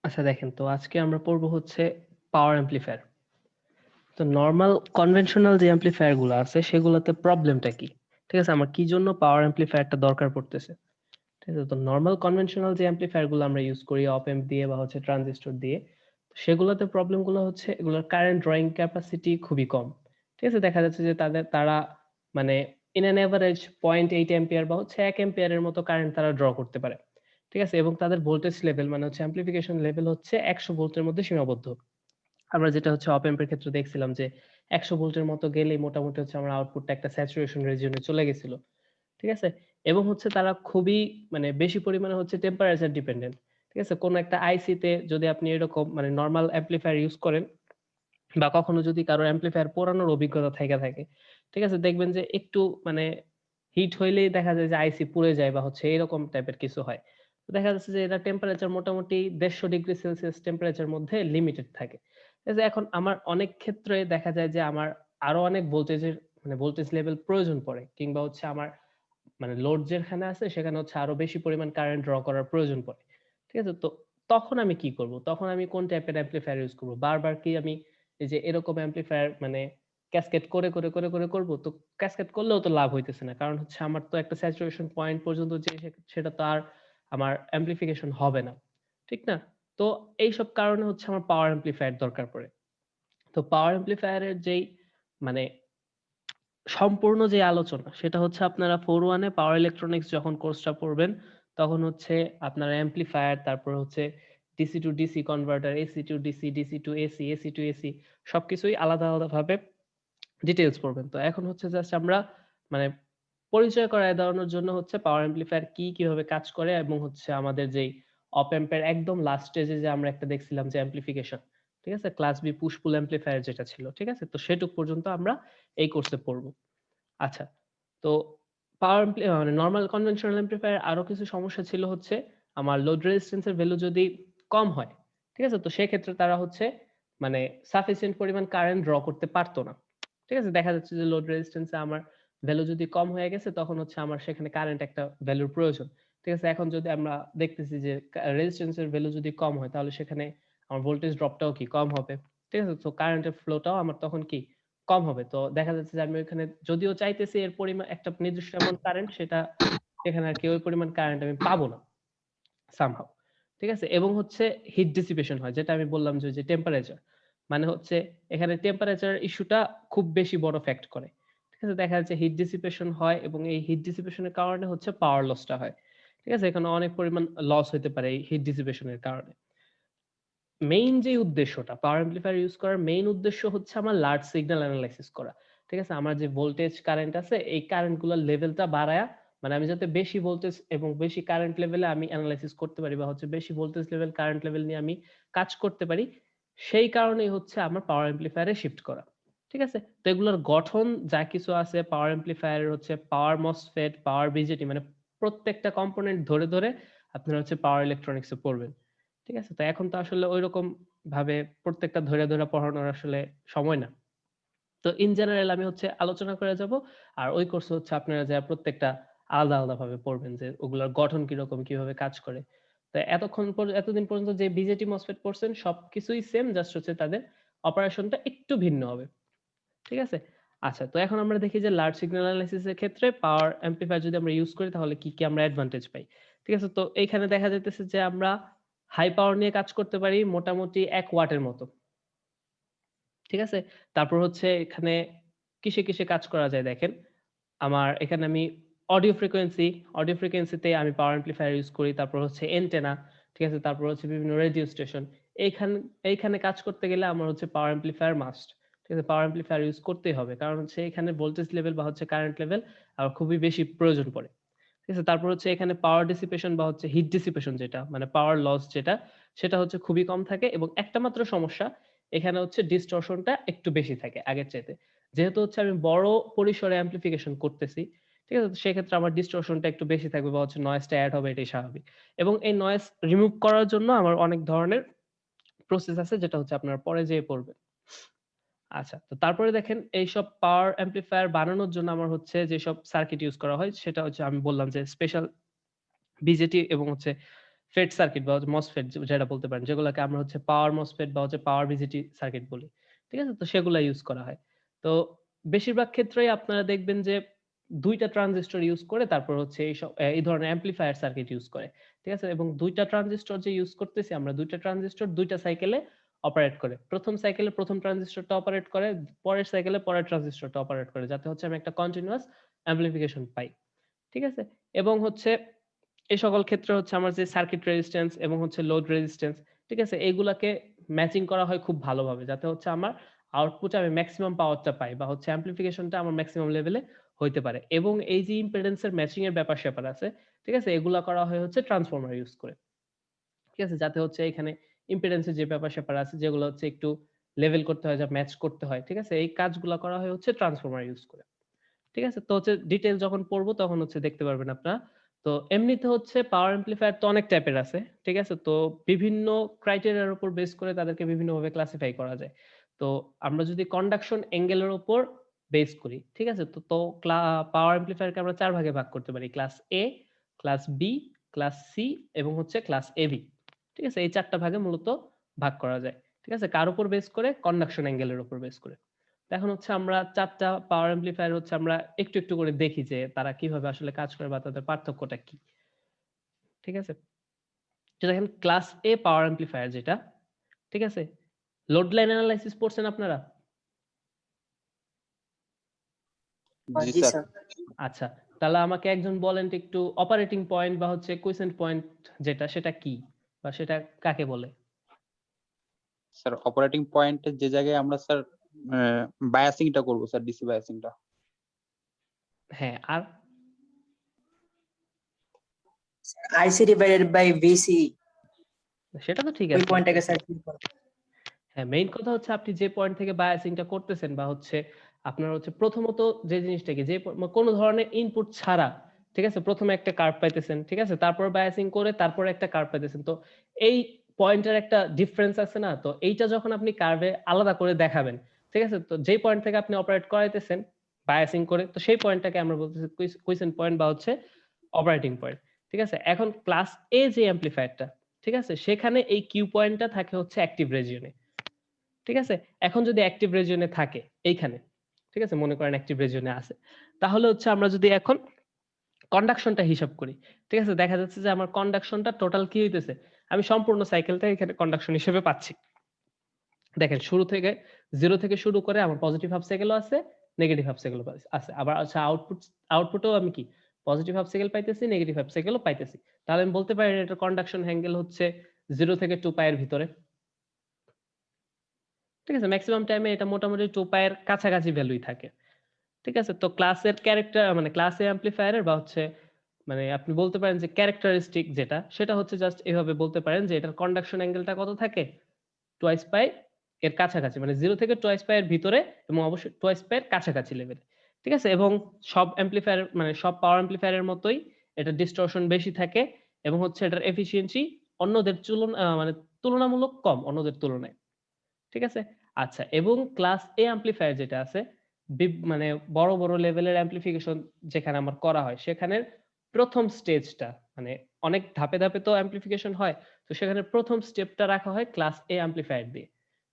আচ্ছা দেখেন তো আজকে আমরা পড়বো হচ্ছে পাওয়ার অ্যাম্প্লিফায়ার। তো নরমাল কনভেনশনাল যে অ্যাম্প্লিফায়ার গুলো আছে সেগুলোতে প্রবলেমটা কি? ঠিক আছে? আমার কি জন্য পাওয়ার অ্যাম্প্লিফায়ারটা দরকার পড়তেছে? ঠিক আছে? তো নরমাল কনভেনশনাল যে অ্যাম্প্লিফায়ার গুলো আমরা ইউজ করি অপ এম্প দিয়ে বা হচ্ছে ট্রানজিস্টর দিয়ে, সেগুলোতে প্রবলেম গুলো হচ্ছে এগুলোর কারেন্ট ড্রয়িং ক্যাপাসিটি খুবই কম। ঠিক আছে? দেখা যাচ্ছে যে তারা মানে ইন অ্যান এভারেজ 0.8 অ্যাম্পিয়ার বা হচ্ছে 1 অ্যাম্পিয়ারের মতো কারেন্ট তারা ড্র করতে পারে। ঠিক আছে? এবং তাদের ভোল্টেজ লেভেল মানে হচ্ছে অ্যাম্প্লিফিকেশন লেভেল হচ্ছে 100 ভোল্টের মধ্যে সীমাবদ্ধ। আমরা যেটা হচ্ছে অপ এম্প এর ক্ষেত্রে দেখছিলাম যে 100 ভোল্টের মতো গেলেই মোটামুটি হচ্ছে আমার আউটপুটটা একটা স্যাচুরেশন রিজিয়নে চলে গেছিল। ঠিক আছে? এবং হচ্ছে তারা খুবই মানে বেশি পরিমাণে হচ্ছে টেম্পারেচার ডিপেন্ডেন্ট। ঠিক আছে? কোন একটা আইসি তে যদি আপনি এরকম মানে নরমাল অ্যাম্প্লিফায়ার ইউজ করেন বা কখনো যদি কারো অ্যাম্প্লিফায়ার পোড়ানোর অভিজ্ঞতা থেকে থাকে, ঠিক আছে? দেখবেন যে একটু মানে হিট হইলেই দেখা যায় যে আইসি পুড়ে যায় বা হচ্ছে এরকম টাইপের কিছু হয়। তো দেখা যাচ্ছে যে এটা টেম্পারেচার মোটামুটি ১৫০ ডিগ্রি সেলসিয়াস টেম্পারেচার মধ্যে লিমিটেড থাকে। ঠিক আছে? এখন আমার অনেক ক্ষেত্রে দেখা যায় যে আমার আরো অনেক ভোল্টেজের মানে ভোল্টেজ লেভেল প্রয়োজন পড়ে কিংবা হচ্ছে আমার মানে লোড যেখানে আছে সেখানে হচ্ছে আরো বেশি পরিমাণ কারেন্ট ড্র করার প্রয়োজন পড়ে। ঠিক আছে? তো তখন আমি কি করব? তখন আমি কোন টাইপের অ্যাম্প্লিফায়ার ইউজ করব? বারবার কি আমি এই যে এরকম অ্যাম্প্লিফায়ার মানে ক্যাসকেড করে করব? তো ক্যাসকেড করলেও তো লাভ হইতেছে না। কারণ হচ্ছে আমার তো একটা স্যাচুরেশন পয়েন্ট পর্যন্ত যেয়ে সেটা তো আর আমার অ্যাম্প্লিফিকেশন হবে না। ঠিক না? তো এইসব কারণে হচ্ছে আমার পাওয়ার অ্যাম্প্লিফায়ার দরকার পড়ে। তো পাওয়ার অ্যাম্প্লিফায়ার এর যেই মানে সম্পূর্ণ যে আলোচনা সেটা হচ্ছে আপনারা 4-1 এ পাওয়ার ইলেকট্রনিক্স যখন কোর্সটা পড়বেন, তখন হচ্ছে আপনার অ্যাম্প্লিফায়ার, তারপর হচ্ছে DC to DC converter, AC to DC, DC to AC, AC to AC সবকিছুই আলাদা ভাবে ডিটেইলস পড়বেন। তো এখন হচ্ছে জাস্ট আমরা মানে পরিচয় করায় দেওয়ানোর জন্য হচ্ছে পাওয়ার অ্যাম্প্লিফায়ার কি, কিভাবে কাজ করে এবং হচ্ছে আমাদের যেই অপ এম্প এর একদম লাস্ট স্টেজে যে আমরা একটা দেখছিলাম যে অ্যাম্প্লিফিকেশন। ঠিক আছে? ক্লাস বি পুশ পুল অ্যাম্প্লিফায়ার যেটা ছিল। ঠিক আছে? তো সেটুক পর্যন্ত আমরা এই কোর্সে পড়ব। আচ্ছা। তো পাওয়ার মানে নরমাল কনভেনশনাল এমপ্লিফায়ার আরো কিছু সমস্যা ছিল হচ্ছে আমার লোড রেজিস্ট্যান্স এর ভ্যালু যদি কম হয়, ঠিক আছে? তো সেক্ষেত্রে তারা হচ্ছে মানে সাফিসিয়েন্ট পরিমাণ কারেন্ট ড্র করতে পারত না। ঠিক আছে? দেখা যাচ্ছে যে লোড রেজিস্ট্যান্স এ আমার ভ্যালু যদি কম হয়ে গেছে তখন হচ্ছে আমার সেখানে কারেন্ট একটা ভ্যালুর প্রয়োজন। ঠিক আছে? এখন যদি আমরা দেখতেছি যে রেজিস্ট্যান্স এর ভ্যালু যদি কম হয় তাহলে সেখানে আমার ভোল্টেজ ড্রপটাও কি কম হবে। ঠিক আছে? তো কারেন্টের ফ্লোটাও আমার তখন কি কম হবে। তো দেখা যাচ্ছে যে আমি ওইখানে যদিও চাইতেছি এর পরিমাণ একটা নির্দিষ্ট অ্যামাউন্ট কারেন্ট সেটা সেখানে আরকি ওই পরিমাণ কারেন্ট আমি পাবো না somehow। ঠিক আছে? এবং হচ্ছে হিট ডিসিপেশন হয় যেটা আমি বললাম যে ওই যে টেম্পারেচার। মানে হচ্ছে এখানে টেম্পারেচার ইস্যুটা খুব বেশি বড় ফ্যাক্ট করে। ঠিক আছে? দেখা যাচ্ছে হিট ডিসিপেশন হয় এবং এই হিট ডিসিপেশন এর কারণে হচ্ছে পাওয়ার লসটা হয়। ঠিক আছে? এখানে অনেক পরিমাণ লস হইতে পারে এই হিট ডিসিপেশন এর কারণে। মেইন যে উদ্দেশ্যটা পাওয়ার অ্যাম্প্লিফায়ার ইউজ করার মেইন উদ্দেশ্য হচ্ছে আমার লার্জ সিগন্যাল এনালাইসিস করা। ঠিক আছে? আমার যে ভোল্টেজ কারেন্ট আছে এই কারেন্ট গুলোর লেভেলটা বাড়ায়া মানে আমি যাতে বেশি ভোল্টেজ এবং বেশি কারেন্ট লেভেলে আমি এনালাইসিস করতে পারি বা হচ্ছে বেশি ভোল্টেজ লেভেল কারেন্ট লেভেল নিয়ে আমি কাজ করতে পারি। সেই কারণেই হচ্ছে আমার পাওয়ার অ্যাম্প্লিফায়ারে শিফট করা। ঠিক আছে? তো এগুলোর গঠন যা কিছু আছে পাওয়ার অ্যাম্প্লিফায়ার হচ্ছে পাওয়ার মসফেট, পাওয়ার বিজেটি মানে প্রত্যেকটা কম্পোনেন্ট ধরে আপনারা হচ্ছে পাওয়ার ইলেকট্রনিক্স এ পড়বেন। ঠিক আছে? তো এখন তো আসলে ঐরকম ভাবে প্রত্যেকটা ধইরা পড়ানোর আসলে সময় না। তো ইন জেনারেল আমি হচ্ছে আলোচনা করে যাব। আর ওই কোর্সে হচ্ছে আপনারা যারা প্রত্যেকটা আলাদা ভাবে পড়বেন যে ওগুলার গঠন কিরকম, কিভাবে কাজ করে। তো এতদিন পর্যন্ত যে বিজেটি মসফেট পড়ছেন সবকিছুই সেম জাস্ট হচ্ছে তাদের অপারেশনটা একটু ভিন্ন হবে। ঠিক আছে? আচ্ছা তো এখন আমরা দেখি যে লার্জ সিগন্যাল এনালাইসিস এর ক্ষেত্রে পাওয়ার অ্যাম্প্লিফায়ার যদি আমরা ইউজ করি তাহলে কি আমরা অ্যাডভান্টেজ পাই। ঠিক আছে? তো এইখানে দেখা যাইতেছে যে আমরা হাই পাওয়ার নিয়ে কাজ করতে পারি মোটামুটি ১ ওয়াটের মতো। ঠিক আছে? তারপর হচ্ছে এখানে কিসে কাজ করা যায় দেখেন। আমার এখানে আমি অডিও ফ্রিকোয়েন্সি, অডিও ফ্রিকোয়েন্সিতে আমি পাওয়ার অ্যাম্প্লিফায়ার ইউজ করি। তারপর হচ্ছে এন্টেনা, ঠিক আছে? তারপর হচ্ছে বিভিন্ন রেডিও স্টেশন। এইখান এইখানে কাজ করতে গেলে আমার হচ্ছে পাওয়ার অ্যাম্প্লিফায়ার মাস্ট। ঠিক আছে? পাওয়ার অ্যাম্প্লিফায়ার ইউজ করতেই হবে। কারণ হচ্ছে এখানে ভোল্টেজ লেভেল বা হচ্ছে কারেন্ট লেভেল খুবই বেশি প্রয়োজন পড়ে। ঠিক আছে? তারপর হচ্ছে এখানে পাওয়ার ডিসিপেশন বা হচ্ছে হিট ডিসিপেশন যেটা মানে পাওয়ার লস যেটা সেটা হচ্ছে খুবই কম থাকে এবং একটা মাত্র সমস্যা এখানে হচ্ছে ডিসটরশনটা একটু বেশি থাকে আগের চাইতে। যেহেতু হচ্ছে আমি বড় পরিসরে অ্যাম্প্লিফিকেশন করতেছি, ঠিক আছে? তো সেক্ষেত্রে আমার ডিসটরশনটা একটু বেশি থাকবে বা হচ্ছে নয়েজটা এড হবে এটাই স্বাভাবিক। এবং এই নয়েজ রিমুভ করার জন্য আমার অনেক ধরনের প্রসেস আছে যেটা হচ্ছে আপনারা পরে যেয়ে পড়বেন। আচ্ছা, তো তারপরে দেখেন এইসব পাওয়ার অ্যাম্প্লিফায়ার বানানোর জন্য আমার হচ্ছে যেসব সার্কিট ইউজ করা হয় সেটা হচ্ছে আমি বললাম যে স্পেশাল বিজেটি এবং হচ্ছে ফেড সার্কিট বা মসফেট যেটা বলতে পারেন, যেগুলোকে আমরা হচ্ছে পাওয়ার মসফেট বা হচ্ছে পাওয়ার ভিজিটি সার্কিট বলি। ঠিক আছে? তো সেগুলা ইউজ করা হয়। তো বেশিরভাগ ক্ষেত্রেই আপনারা দেখবেন যে ২ টা ট্রানজিস্টর ইউজ করে তারপর হচ্ছে এই ধরনের অ্যামপ্লিফায়ার সার্কিট ইউজ করে। ঠিক আছে? এবং ২ টা ট্রানজিস্টর যে ইউজ করতেছি আমরা, ২ টা ট্রানজিস্টর ২ টা সাইকেলে অপারেট করে। ১ম সাইকেলে ১ম ট্রানজিস্টরটা অপারেট করে, পরের সাইকেলে পরের ট্রানজিস্টরটা অপারেট করে। যাতে হচ্ছে আমি একটা কন্টিনিউয়াস অ্যামপ্লিফিকেশন পাই। ঠিক আছে? এবং হচ্ছে এই সকল ক্ষেত্রে হচ্ছে আমার যে সার্কিট রেজিস্ট্যান্স এবং হচ্ছে লোড রেজিস্ট্যান্স, ঠিক আছে? এগুলাকে ম্যাচিং করা হয় খুব ভালোভাবে। যাতে হচ্ছে আমার আউটপুটে আমি মেক্সিমাম পাওয়ারটা পাই বা হচ্ছে অ্যামপ্লিফিকেশনটা আমার মেক্সিমাম লেভেলে হইতে পারে। এবং এই যে ইম্পিডেন্স এর ম্যাচিং এর ব্যাপার-স্যাপার আছে, ঠিক আছে? এগুলা করা হয় হচ্ছে ট্রান্সফর্মার ইউজ করে। ঠিক আছে? যাতে হচ্ছে এখানে ইম্পিডেন্স এর যে ব্যাপার-স্যাপার আছে যেগুলো হচ্ছে একটু লেভেল করতে হয়, যা ম্যাচ করতে হয়। ঠিক আছে? এই কাজগুলা করা হয় হচ্ছে ট্রান্সফর্মার ইউজ করে। ঠিক আছে? তো হচ্ছে ডিটেইল যখন পড়বো তখন হচ্ছে দেখতে পারবেন আপনারা। তো এমনিতে হচ্ছে পাওয়ার অ্যামপ্লিফায়ার তো অনেক টাইপের আছে। ঠিক আছে? তো বিভিন্ন ক্রাইটেরিয়ার উপর বেস করে তাদেরকে বিভিন্নভাবে ক্লাসিফাই করা যায়। তো আমরা যদি কন্ডাকশন অ্যাঙ্গেল এর উপর বেস করি, ঠিক আছে? তো পাওয়ার অ্যামপ্লিফায়ারকে আমরা ৪ ভাগে ভাগ করতে পারি। Class A, class B, class C এবং হচ্ছে ক্লাস AB। ঠিক আছে? এই ৪ টা ভাগে মূলত ভাগ করা যায়। ঠিক আছে? কার উপর বেস করে? কন্ডাকশন অ্যাঙ্গেল এর উপর বেস করে। তো এখন হচ্ছে আমরা ৪ টা পাওয়ার অ্যামপ্লিফায়ার হচ্ছে আমরা একটু, একটু করে দেখি যে তারা কিভাবে আসলে কাজ করে বা তাদের পার্থক্যটা কি। ঠিক আছে? তো দেখেন ক্লাস A পাওয়ার অ্যামপ্লিফায়ার যেটা, ঠিক আছে? লোড লাইন এনালাইসিস পড়ছেন আপনারা? জি জি স্যার। স্যার। আচ্ছা। তাহলে আমাকে একজন বলেন তো একটু অপারেটিং পয়েন্ট বা হচ্ছে কুইসেন্ট পয়েন্ট যেটা সেটা কি? বা সেটা কাকে বলে? স্যার অপারেটিং পয়েন্টের যে জায়গায় আমরা স্যার বায়াসিংটা করব স্যার, ডিসি বায়াসিংটা। হ্যাঁ, আর আইসি ডিভাইডেড বাই ভিসি, সেটা তো ঠিক ওই আছে। পয়েন্টটাকে স্যার কি করে? হ্যাঁ, মেইন কথা হচ্ছে আপনি যে পয়েন্ট থেকে বায়াসিংটা করতেছেন বা হচ্ছে আপনার হচ্ছে প্রথমত যে জিনিসটা কি, যে কোন ধরনের ইনপুট ছাড়া, ঠিক আছে? প্রথমে একটা কার্ভ পাইতেছেন, ঠিক আছে? তারপর বায়াসিং করে তারপর একটা কার্ভ পাইতেছেন। তো এই পয়েন্টের একটা ডিফারেন্স আছে না? তো এইটা যখন আপনি কার্ভে আলাদা করে দেখাবেন, ঠিক আছে? তো যেই পয়েন্ট থেকে আপনি অপারেট করাইতেছেন বায়াসিং করে, তো সেই পয়েন্টটাকে আমরা বলতেছি কুইসেন্ট পয়েন্ট বা হচ্ছে অপারেটিং পয়েন্ট। ঠিক আছে? এখন ক্লাস এ যে অ্যামপ্লিফায়ারটা, ঠিক আছে? সেখানে এই কিউ পয়েন্টটা থাকে হচ্ছে অ্যাক্টিভ রিজিয়নে। ঠিক আছে? এখন যদি অ্যাক্টিভ রিজিয়নে থাকে এইখানে, ঠিক আছে? মনে করেন অ্যাক্টিভ রিজিয়নে আছে। তাহলে হচ্ছে আমরা যদি এখন কন্ডাকশনটা হিসাব করি, ঠিক আছে? দেখা যাচ্ছে যে আমার কন্ডাকশনটা টোটাল কি হইতেছে? আমি সম্পূর্ণ সাইকেলটা এখানে কন্ডাকশন হিসেবে পাচ্ছি। দেখেন শুরু থেকে 0 থেকে শুরু করে আমার পজিটিভ হাফ সাইকেলও আছে, নেগেটিভ হাফ সাইকেলও আছে। আবার আচ্ছা আউটপুটেও আমি কি পজিটিভ হাফ সাইকেল পাইতেছি, নেগেটিভ হাফ সাইকেলও পাইতেছি। তাহলে আমি বলতে পারি এটা কন্ডাকশন অ্যাঙ্গেল হচ্ছে 0 থেকে 2 পাই এর ভিতরে। ঠিক আছে? মেক্সিমাম টাইমে এটা মোটামুটি 2 পাই এর কাছাকাছি ভ্যালুই থাকে। ঠিক আছে? তো ক্লাসের ক্যারেক্টার মানে ক্লাস এ অ্যামপ্লিফায়ারের বা হচ্ছে মানে আপনি বলতে পারেন যে ক্যারেক্টারিস্টিক যেটা সেটা হচ্ছে জাস্ট এভাবে বলতে পারেন যে এটার কন্ডাকশন অ্যাঙ্গেলটা কত থাকে? টুয়াইস পাই এর কাছাকাছি। মানে 0 থেকে টুয়াইস পাই এর ভিতরে এবং অবশ্যই টুয়াইস পাই এর কাছাকাছি লেভেলে। ঠিক আছে? এবং সব অ্যামপ্লিফায়ার মানে সব পাওয়ার অ্যামপ্লিফায়ারের মতোই এটা ডিসটরশন বেশি থাকে এবং হচ্ছে এটার এফিশিয়েন্সি অন্যদের মানে তুলনামূলক কম অন্যদের তুলনায়। ঠিক আছে? আচ্ছা এবং ক্লাস এ অ্যামপ্লিফায়ার যেটা আছে মানে বড়, বড় লেভেলের অ্যামপ্লিফিকেশন যেখানে আমার করা হয় সেখানের ১ম স্টেজটা মানে অনেক ধাপে, ধাপে তো অ্যামপ্লিফিকেশন হয়। তো সেখানে ১ম স্টেপটা রাখা হয় ক্লাস এ অ্যামপ্লিফায়ার দিয়ে।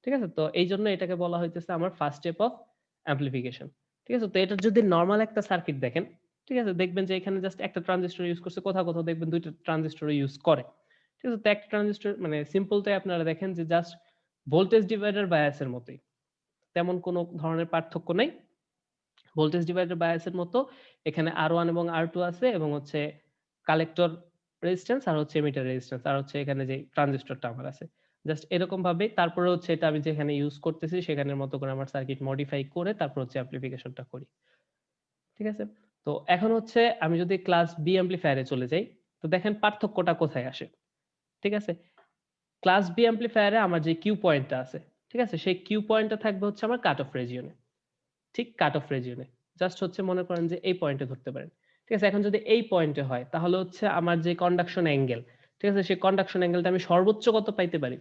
ঠিক আছে? তো এইজন্য এটাকে বলা হইতেছে আমার ফার্স্ট স্টেপ অফ অ্যামপ্লিফিকেশন। ঠিক আছে? তো এটা যদি নরমাল একটা সার্কিট দেখেন, ঠিক আছে? দেখবেন যে এখানে জাস্ট একটা ট্রানজিস্টর ইউজ করছে। কোথাও, কোথাও দেখবেন ২ টা ট্রানজিস্টর ইউজ করে। ঠিক আছে? তো একটা ট্রানজিস্টর মানে সিম্পলটাই আপনারা দেখেন যে জাস্ট ভোল্টেজ ডিভাইডার বায়াসের মতোই। তেমন কোনো ধরনের পার্থক্য নাই। ভোল্টেজ ডিভাইডার বায়াসের মতো এখানে R1 এবং R2 আছে এবং হচ্ছে কালেক্টর রেজিস্ট্যান্স আর হচ্ছে এমিটার রেজিস্ট্যান্স আর হচ্ছে এখানে যে ট্রানজিস্টরটা আমার আছে। জাস্ট এরকম ভাবে তারপরে হচ্ছে এটা আমি যেখানে ইউজ করতেছি সেখানের মতো করে আমার সার্কিট মডিফাই করে তারপর হচ্ছে অ্যামপ্লিফিকেশনটা করি। ঠিক আছে? তো এখন হচ্ছে আমি যদি ক্লাস বি অ্যামপ্লিফায়ার এ চলে যাই, তো দেখেন পার্থক্যটা কোথায় আসে। ঠিক আছে? ক্লাস বি অ্যামপ্লিফায়ারে আমার যে কিউ পয়েন্টটা আছে, ঠিক আছে? সেই কিউ পয়েন্টটা থাকবে হচ্ছে আমার কাট অফ রিজিয়নে। ঠিক কাট অফ রিজিয়নে। জাস্ট হচ্ছে মনে করেন যে এই পয়েন্টে ধরতে পারেন। ঠিক আছে? এখন যদি এই পয়েন্টে হয় তাহলে হচ্ছে আমার যে কন্ডাকশন অ্যাঙ্গেল, ঠিক আছে? সেই কন্ডাকশন অ্যাঙ্গেলটা আমি সর্বোচ্চ কত পাইতে পারি?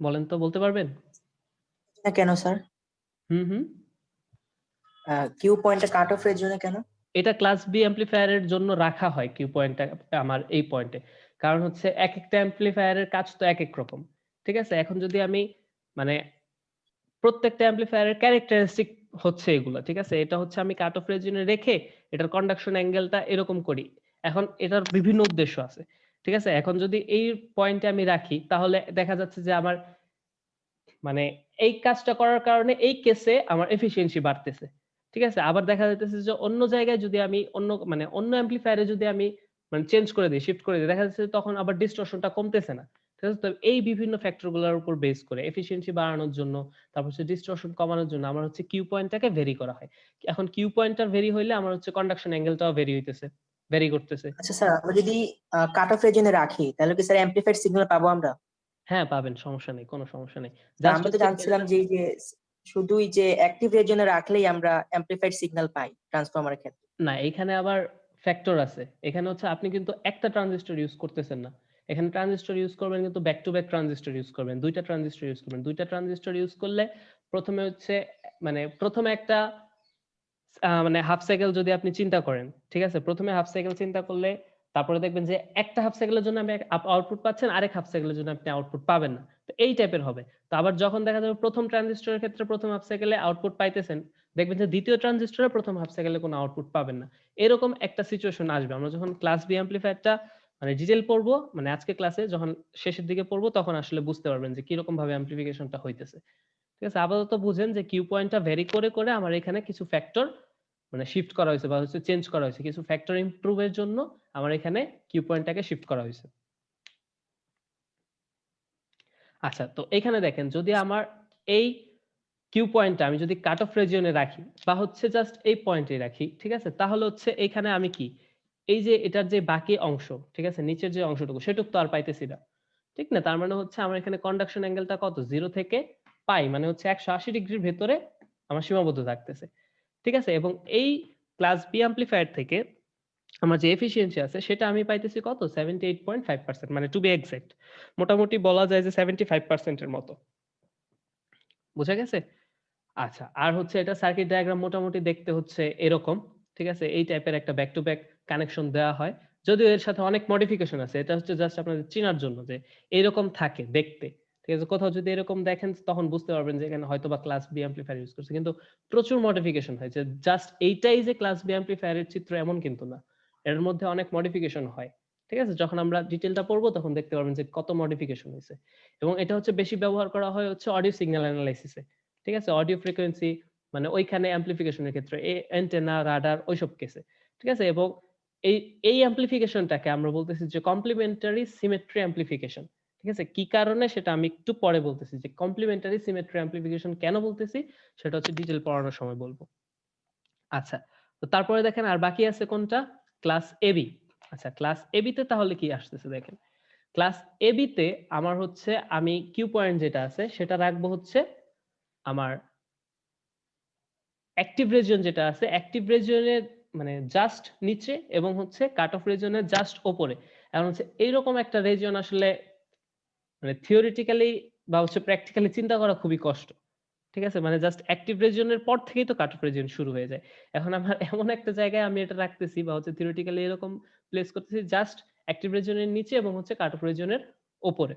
বলেন তো বলতে পারবেন? না কেন স্যার? হুম, হুম। কিউ পয়েন্টটা কাট অফ রিজনে কেন? এটা ক্লাস বি অ্যাম্পলিফায়ারের জন্য রাখা হয় কিউ পয়েন্টটা আমার এই পয়েন্টে, কারণ হচ্ছে এক একটা অ্যাম্পলিফায়ারের কাজ তো এক এক রকম। ঠিক আছে, এখন যদি আমি মানে প্রত্যেকটা অ্যাম্পলিফায়ারের ক্যারেক্টারিস্টিক হচ্ছে এগুলো, ঠিক আছে, এটা হচ্ছে আমি কাট অফ রিজনে রেখে এটার কন্ডাকশন অ্যাঙ্গেলটা এরকম করি। এখন এটার বিভিন্ন উদ্দেশ্য আছে, ঠিক আছে। এখন যদি এই পয়েন্টে আমি রাখি তাহলে দেখা যাচ্ছে যে আমার মানে এই কাজটা করার কারণে এই কেসে আমার এফিসিয়েন্সি বাড়তেছে, ঠিক আছে। আবার দেখা যাইতেছে যে অন্য জায়গায় যদি আমি অন্য অ্যাম্পলিফায়ারে যদি আমি চেঞ্জ করে দিই, শিফট করে দিই, দেখা যাচ্ছে যে তখন আবার ডিস্টরশনটা কমতেছে না। ঠিক আছে, তো এই বিভিন্ন ফ্যাক্টর গুলোর উপর বেস করে এফিসিয়েন্সি বাড়ানোর জন্য, তারপর হচ্ছে ডিস্টরশন কমানোর জন্য আমার হচ্ছে কিউ পয়েন্টটাকে ভেরি করা হয়। এখন কিউ পয়েন্টটা ভেরি হইলে আমার হচ্ছে কন্ডাকশন অ্যাঙ্গেলটাও ভেরি করতেছে। আচ্ছা স্যার, আমরা যদি কাট অফ রিজনে রাখি তাহলে কি স্যার অ্যাম্পলিফাইড সিগন্যাল পাবো আমরা? হ্যাঁ পাবেন, সমস্যা নেই, কোনো সমস্যা নেই। স্যার জাস্ট আমরা তো হচ্ছে জানছিলাম যে এই যে শুধুই যে অ্যাক্টিভ রিজনে রাখলেই আমরা অ্যাম্পলিফাইড সিগন্যাল পাই ট্রান্সফরমারের ক্ষেত্রে। না, এখানে আবার ফ্যাক্টর আছে। এখানে হচ্ছে আপনি কিন্তু একটা ট্রানজিস্টর ইউজ করতেছেন না। এখানে ট্রানজিস্টর ইউজ করবেন কিন্তু back to back transistor use করবেন। ২ টা ট্রানজিস্টর ইউজ করবেন। ২ টা ট্রানজিস্টর ইউজ করলে প্রথমে হচ্ছে প্রথমে একটা হাফ সাইকেল যদি আপনি চিন্তা করেন, ঠিক আছে? প্রথমে হাফ সাইকেল চিন্তা করলে তারপরে দেখবেন যে একটা হাফ সাইকেলের জন্য আপনি আউটপুট পাচ্ছেন, আরেক হাফ সাইকেলের জন্য আপনি আউটপুট পাবেন না। তো এই টাইপের হবে। তো আবার যখন দেখা যাবে প্রথম ট্রানজিস্টরের ক্ষেত্রে প্রথম হাফ সাইকেলে আউটপুট পাইতেছেন, দেখবেন যে দ্বিতীয় ট্রানজিস্টরে প্রথম হাফ সাইকেলে কোনো আউটপুট পাবেন না। এরকম একটা সিচুয়েশন আসবে। আমরা যখন ক্লাস বি অ্যাম্পলিফায়ারটা ডিটেইল পড়বো, আজকে ক্লাসে যখন শেষের দিকে পড়বো তখন আসলে বুঝতে পারবেন যে কিরকম ভাবে অ্যাম্প্লিফিকেশনটা হইতেছে। ঠিক আছে? আপাতত বুঝেন যে কিউ পয়েন্টটা ভ্যারি করে আমার এখানে কিছু ফ্যাক্টর শিফট করা হয়েছে বা হচ্ছে চেঞ্জ করা হয়েছে। কিছু ফ্যাক্টর ইমপ্রুভ এর জন্য আমার এখানে কিউ পয়েন্টটাকে শিফট করা হয়েছে। আচ্ছা, তো এখানে দেখেন যদি আমার এই কিউ পয়েন্টটা আমি যদি কাট অফ রিজিয়নে রাখি বা হচ্ছে জাস্ট এই পয়েন্টে রাখি, ঠিক আছে, তাহলে হচ্ছে এখানে আমি কি এই যে এটার যে বাকি অংশ, ঠিক আছে, নিচের যে অংশটুকু সেটুকু তো আর পাইতেছি না, ঠিক না? তার মানে হচ্ছে আমার এখানে কন্ডাকশন অ্যাঙ্গেলটা কত, 0 থেকে পাই, মানে হচ্ছে 180 ডিগ্রির ভেতরে আমার সীমাবদ্ধ থাকতেছে, ঠিক আছে। এবং এই ক্লাস বি অ্যাম্পলিফায়ার থেকে আমার যে এফিসিয়েন্সি আছে সেটা আমি পাইতেছি কত, 78.5%, টু বি এক্সাক্ট মোটামুটি বলা যায় যে 75% এর মতো। বুঝা গেছে? আচ্ছা, আর হচ্ছে এটা সার্কিট ডায়াগ্রাম মোটামুটি দেখতে হচ্ছে এরকম, ঠিক আছে। এই টাইপের একটা ব্যাক টু ব্যাক কানেকশন দেওয়া হয়, যদিও এর সাথে অনেক মডিফিকেশন আছে। এটা হচ্ছে জাস্ট আপনাদের চেনার জন্য যে এরকম থাকে দেখতে, ঠিক আছে। কোথাও যদি এরকম দেখেন তখন বুঝতে পারবেন যে এখানে হয়তো বা ক্লাস বি অ্যাম্পলিফায়ার ইউজ করছে, কিন্তু প্রচুর মডিফিকেশন হয়। যে জাস্ট এইটাই যে ক্লাস বি অ্যাম্পলিফায়ারের চিত্র এমন কিন্তু না, এর মধ্যে অনেক মডিফিকেশন হয়, ঠিক আছে। যখন আমরা ডিটেলটা পড়বো তখন দেখতে পারবেন যে কত মডিফিকেশন হয়েছে। এবং এটা হচ্ছে বেশি ব্যবহার করা হয় হচ্ছে অডিও সিগন্যাল অ্যানালাইসিসে, ঠিক আছে। অডিও ফ্রিকোয়েন্সি ওইখানে অ্যাম্পলিফিকেশনের ক্ষেত্রে অ্যান্টেনা, রাডার ওইসব কেসে, ঠিক আছে। এবং এই অ্যাম্পলিফিকেশনটাকে আমরা বলতেছি যে কমপ্লিমেন্টারি সিমেট্রি অ্যাম্পলিফিকেশন, ঠিক আছে। কি কারণে সেটা আমি একটু পরে বলতেছি, যে কমপ্লিমেন্টারি সিমেট্রি অ্যাম্পলিফিকেশন কেন বলতেছি সেটা হচ্ছে ডিটেল পড়ানোর সময় বলবো। আচ্ছা, তো তারপরে দেখেন আর বাকি আছে কোনটা, ক্লাস এবি। আচ্ছা, ক্লাস এবি তে তাহলে কি আসতেছে দেখেন। ক্লাস এবি তে আমার হচ্ছে আমি কিউ পয়েন্ট যেটা আছে সেটা রাখবো হচ্ছে আমার অ্যাক্টিভ রিজিয়ন যেটা আছে, অ্যাক্টিভ রিজিয়নের জাস্ট নিচে এবং হচ্ছে কাট অফ রিজিয়নের জাস্ট উপরে। এখন হচ্ছে এইরকম একটা রিজিয়ন আসলে থিওরিটিক্যালি বা হচ্ছে প্র্যাকটিক্যালি চিন্তা করা খুবই কষ্ট, ঠিক আছে। জাস্ট অ্যাক্টিভ রিজিয়নের পর থেকেই তো কাট অফ রিজিয়ন শুরু হয়ে যায়। এখন আমার এমন একটা জায়গায় আমি এটা রাখতেছি বা হচ্ছে থিওরিটিক্যালি এরকম প্লেস করতেছি জাস্ট অ্যাক্টিভ রিজিয়নের নিচে এবং হচ্ছে কাট অফ রিজিয়নের উপরে,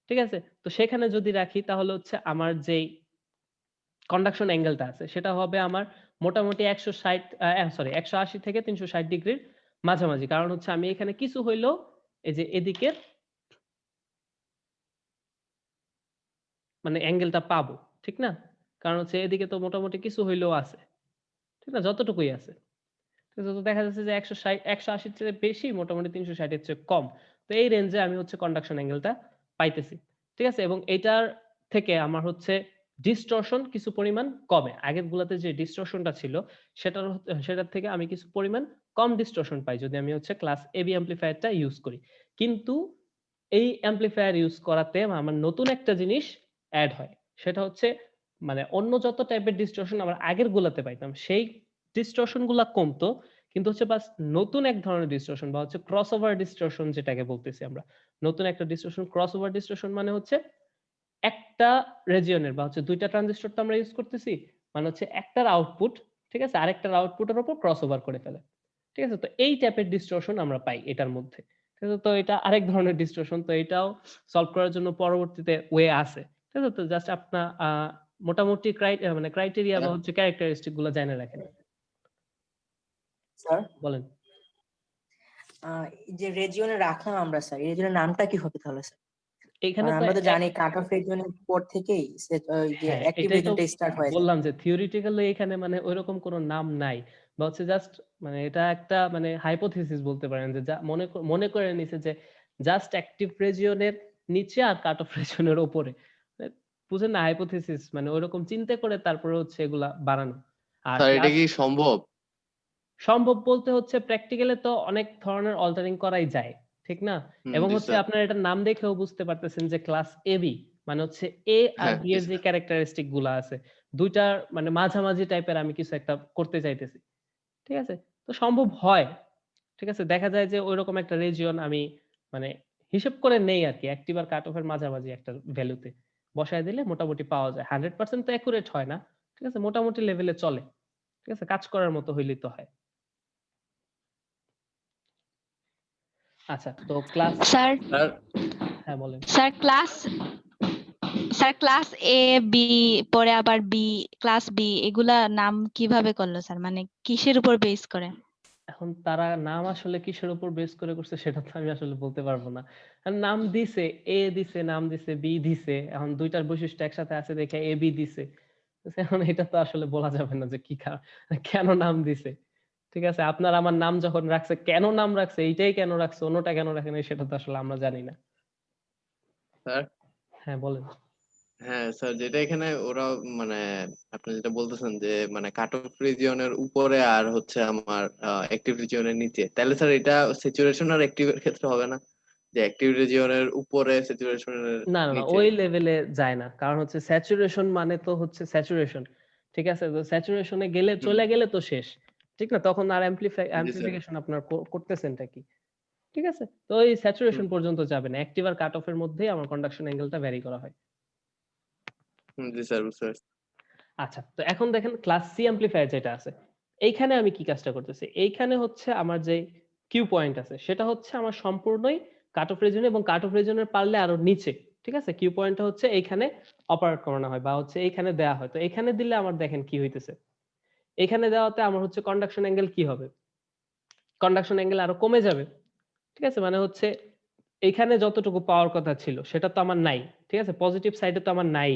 ঠিক আছে। তো সেখানে যদি রাখি তাহলে হচ্ছে আমার যেই কন্ডাকশন অ্যাঙ্গেলটা আছে সেটা হবে আমার মোটামুটি 180 থেকে 360 ডিগ্রির মাঝামাঝি। কারণ হচ্ছে আমি এখানে কিছু হইলেও এই যে এদিকের অ্যাঙ্গেলটা পাবো, ঠিক না? কারণ হচ্ছে এদিকে তো মোটামুটি কিছু হইলেও আছে, ঠিক না? যতটুকুই আছে। তো দেখা যাচ্ছে যে 160 180 এর চেয়ে বেশি, মোটামুটি 360 এর চেয়ে কম। তো এই রেঞ্জে আমি হচ্ছে কন্ডাকশন অ্যাঙ্গেলটা পাইতেছি, ঠিক আছে। এবং এটার থেকে আমার হচ্ছে ডিসটরশন কিছু পরিমাণ কমে। আগের গুলাতে যে ডিসটরশনটা ছিল সেটার থেকে আমি কিছু পরিমাণ কম ডিসটরশন পাই যদি আমি হচ্ছে ক্লাস এবি অ্যাম্পলিফায়ারটা ইউজ করি। কিন্তু এই অ্যাম্পলিফায়ার ইউজ করাতে আমার নতুন একটা জিনিস এড হয়। সেটা হচ্ছে অন্য যত টাইপের ডিসটরশন আমরা আগের গুলাতে পাইতাম সেই ডিসটরশন গুলা কমতো, কিন্তু হচ্ছে বাস নতুন এক ধরনের ডিসটরশন বা হচ্ছে ক্রসওভার ডিসটরশন যেটাকে বলতেছি আমরা। নতুন একটা ডিসটরশন, ক্রসওভার ডিসটরশন হচ্ছে একটা রিজিয়নের বা হচ্ছে দুইটা ট্রানজিস্টর তো আমরা ইউজ করতেছি, হচ্ছে একটার আউটপুট ঠিক আছে, আরেকটার আউটপুটের উপর ক্রস ওভার করে ফেলে। ঠিক আছে, তো এই টাইপের ডিস্টরশন আমরা পাই এটার মধ্যে। ঠিক আছে, তো এটা আরেক ধরনের ডিস্টরশন, তো এটাও সলভ করার জন্য পরবর্তীতে ওয়ে আছে। ঠিক আছে, তো জাস্ট আপনার মোটামুটি মানে ক্রাইটেরিয়া বা হচ্ছে ক্যারেক্টারিস্টিক গুলো জেনে রাখেন। স্যার বলেন। যে রেজিয়নে রাখলাম আমরা স্যার, এই রেজিয়নের নামটা কি হবে তাহলে স্যার? এখানে কারণ তো আমরা তো জানি কাট অফ রেজিয়নের পর থেকেই ওই যে হ্যাঁ, অ্যাক্টিভ এটাই তো রেজিয়নটা স্টার্ট হয়ে যায়। বললাম যে থিওরিটিক্যালি এখানে মানে ওইরকম কোনো নাম নাই, বা হচ্ছে জাস্ট মানে এটা একটা মানে হাইপোথিসিস বলতে পারেন, যে যা মনে করে নিছে যে জাস্ট অ্যাক্টিভ রিজিয়নের নিচে আর কাট অফ রিজিয়নের উপরে, মানে বুঝেন না, হাইপোথিসিস মানে ওইরকম চিন্তা করে তারপরে হচ্ছে এগুলা বানানো। আর স্যার এটা ক্লাস কি সম্ভব? সম্ভব বলতে হচ্ছে প্র্যাকটিক্যালি তো অনেক ধরনের অল্টারিং করাই যায়, ঠিক না? এবং জি হচ্ছে স্যার। আপনার এটার নাম দেখেও বুঝতে পারতেছেন যে ক্লাস এ বি মানে হচ্ছে এ আর হ্যাঁ বি জি এর যে স্যার। ক্যারেক্টারিস্টিক গুলা আছে, দুইটার মানে মাঝামাঝি টাইপের আমি কিছু একটা করতে চাইতেছি। ঠিক আছে, তো সম্ভব হয়। ঠিক আছে, দেখা যায় যে ওইরকম একটা রিজিয়ন আমি মানে হিসেব করে নেই আর কি, অ্যাক্টিভ আর কাট অফ এর মাঝামাঝি একটা ভ্যালুতে বসায় দিলে মোটামুটি পাওয়া যায়। 100% তো অ্যাকুরেট হয় না, ঠিক আছে, মোটামুটি লেভেলে চলে। ঠিক আছে, কাজ করার মতো হইলেই তো হয়। আচ্ছা, তো ক্লাস স্যার স্যার হ্যাঁ বলেন। স্যার ক্লাস এ বি পরে আবার বি, ক্লাস বি, এগুলা নাম কিভাবে করলো স্যার? মানে কিসের উপর বেস করে? এখন তারা নাম আসলে কিসের উপর বেস করে করছে সেটা তো আমি আসলে বলতে পারবো না। আর নাম দিছে, এ দিছে, নাম দিছে, বি দিছে, এখন দুইটার বৈশিষ্ট্য একসাথে আছে দেখে এ বি দিছে। তো এখন এটা তো আসলে বলা যাবে না যে কি কেন নাম দিছে। ঠিক আছে, আপনার আমার নাম যখন রাখছে, কেন নাম রাখছে, এইটাই কেন রাখছে, অন্যটা কেন রাখে নাই, সেটা তো আসলে আমরা জানি না। স্যার হ্যাঁ বলেন। হ্যাঁ স্যার, যেটা এখানে ওরা মানে আপনি যেটা বলতেছেন যে মানে কাট অফ রিজিয়নের উপরে আর হচ্ছে আমার অ্যাক্টিভ রিজিয়নের নিচে, তাহলে স্যার এটা স্যাচুরেশন আর অ্যাক্টিভের ক্ষেত্রে হবে না? যে অ্যাক্টিভ রিজিয়নের উপরে স্যাচুরেশনের না না না, নিচে। ওই লেভেলে যায় না, কারণ হচ্ছে স্যাচুরেশন মানে তো হচ্ছে স্যাচুরেশন। ঠিক আছে, তো স্যাচুরেশনে গেলে হুম, চলে গেলে তো শেষ। ঠিক না, তখন আর জি স্যার। অ্যাম্প্লিফিকেশন আপনার করতেছেনটা কি? ঠিক আছে, তো এই হুম, স্যাচুরেশন পর্যন্ত যাবে না, অ্যাক্টিভ আর কাট অফ এর মধ্যেই আমার কন্ডাকশন অ্যাঙ্গেলটা ভ্যারি করা হয়। জি স্যার বুঝতে পারছি। আচ্ছা, তো এখন দেখেন ক্লাস সি অ্যাম্প্লিফায়ার যেটা আছে, এইখানে আমি কি কাজটা করতেছি, এইখানে হচ্ছে আমার যে কিউ পয়েন্ট আছে সেটা হচ্ছে আমার সম্পূর্ণই কাট অফ রিজন এবং কাট অফ রিজনের পারলে আরো নিচে। ঠিক আছে, কিউ পয়েন্টটা হচ্ছে এইখানে অপারেট করানো হয় বা হচ্ছে এইখানে দেয়া হয়, তো এখানে দিলে আমার দেখেন কি হইতেছে, এখানে দেওয়াতে আমার হচ্ছে কন্ডাকশন অ্যাঙ্গেল কি হবে, কন্ডাকশন অ্যাঙ্গেল আরো কমে যাবে। ঠিক আছে, মানে হচ্ছে এখানে যতটুকু পাওয়ার কথা ছিল সেটা তো আমার নাই। ঠিক আছে, পজিটিভ সাইডে তো আমার নাই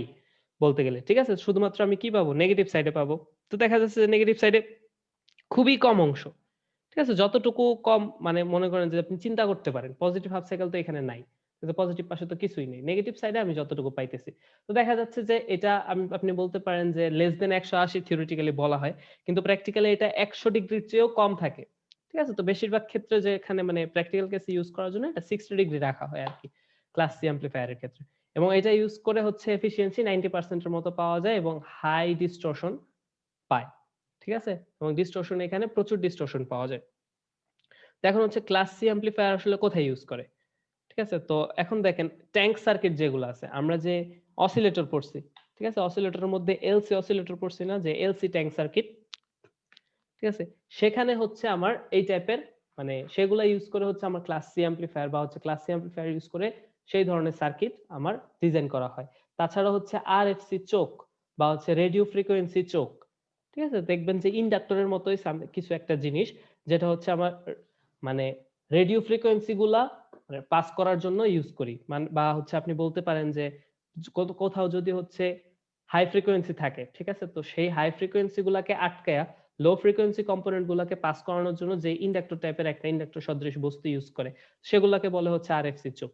বলতে গেলে। ঠিক আছে, শুধুমাত্র আমি কি পাবো, নেগেটিভ সাইডে পাবো। তো দেখা যাচ্ছে যে নেগেটিভ সাইডে খুবই কম অংশ। ঠিক আছে, যতটুকু কম মানে মনে করেন যে আপনি চিন্তা করতে পারেন, পজিটিভ হাফ সাইকেল তো এখানে নাই, কিন্তু পজিটিভ পাশে তো কিছুই নেই, নেগেটিভ সাইডে আমি যতটুকু পাইতেছি। তো দেখা যাচ্ছে যে এটা আপনি বলতে পারেন যে লেস দেন 180 থিওরিটিক্যালি বলা হয়, কিন্তু প্র্যাকটিক্যালি এটা 100 ডিগ্রির চেয়েও কম থাকে। ঠিক আছে, তো বেশিরভাগ ক্ষেত্রে যে এখানে মানে প্র্যাকটিক্যাল কেসে ইউজ করার জন্য এটা 60 ডিগ্রি রাখা হয় আর কি, ক্লাস সি অ্যাম্প্লিফায়ারের ক্ষেত্রে। এবং এটা ইউজ করে হচ্ছে এফিসিয়েন্সি 90% এর মতো পাওয়া যায় এবং হাই ডিস্টরশন পায়। ঠিক আছে, এবং ডিস্টরশন এখানে প্রচুর ডিস্টরশন পাওয়া যায়। তো এখন হচ্ছে ক্লাস সি অ্যাম্প্লিফায়ার আসলে কোথায় ইউজ করে? ঠিক আছে, তো এখন দেখেন ট্যাঙ্ক সার্কিট যেগুলো আছে, আমরা যে অসিলেটর পড়ছি, ঠিক আছে, অসিলেটরের মধ্যে এলসি অসিলেটর পড়ছি না, যে এলসি ট্যাঙ্ক সার্কিট। ঠিক আছে, সেখানে হচ্ছে আমার এই টাইপের মানে সেগুলা ইউজ করে হচ্ছে আমার ক্লাস সি অ্যাম্প্লিফায়ার বা হচ্ছে ক্লাস সি অ্যাম্প্লিফায়ার ইউজ করে সেই ধরনের সার্কিট আমার ডিজাইন করা হয়। তাছাড়া হচ্ছে আরএফসি চোক বা হচ্ছে রেডিও ফ্রিকোয়েন্সি চোক। ঠিক আছে, দেখবেন যে ইন্ডাক্টরের মতোই কিছু একটা জিনিস, যেটা হচ্ছে আমার মানে রেডিও ফ্রিকোয়েন্সি গুলা মানে পাস করার জন্য ইউজ করি, মানে বা হচ্ছে আপনি বলতে পারেন যে কোথাও যদি হচ্ছে হাই ফ্রিকোয়েন্সি থাকে, ঠিক আছে, তো সেই হাই ফ্রিকোয়েন্সি গুলাকে আটকায়া লো ফ্রিকোয়েন্সি কম্পোনেন্ট গুলাকে পাস করানোর জন্য যে ইন্ডাক্টর টাইপের একটা ইন্ডাক্টর সদৃশ বস্তু ইউজ করে, সেগুলাকে বলে হচ্ছে আরএফসি চোক।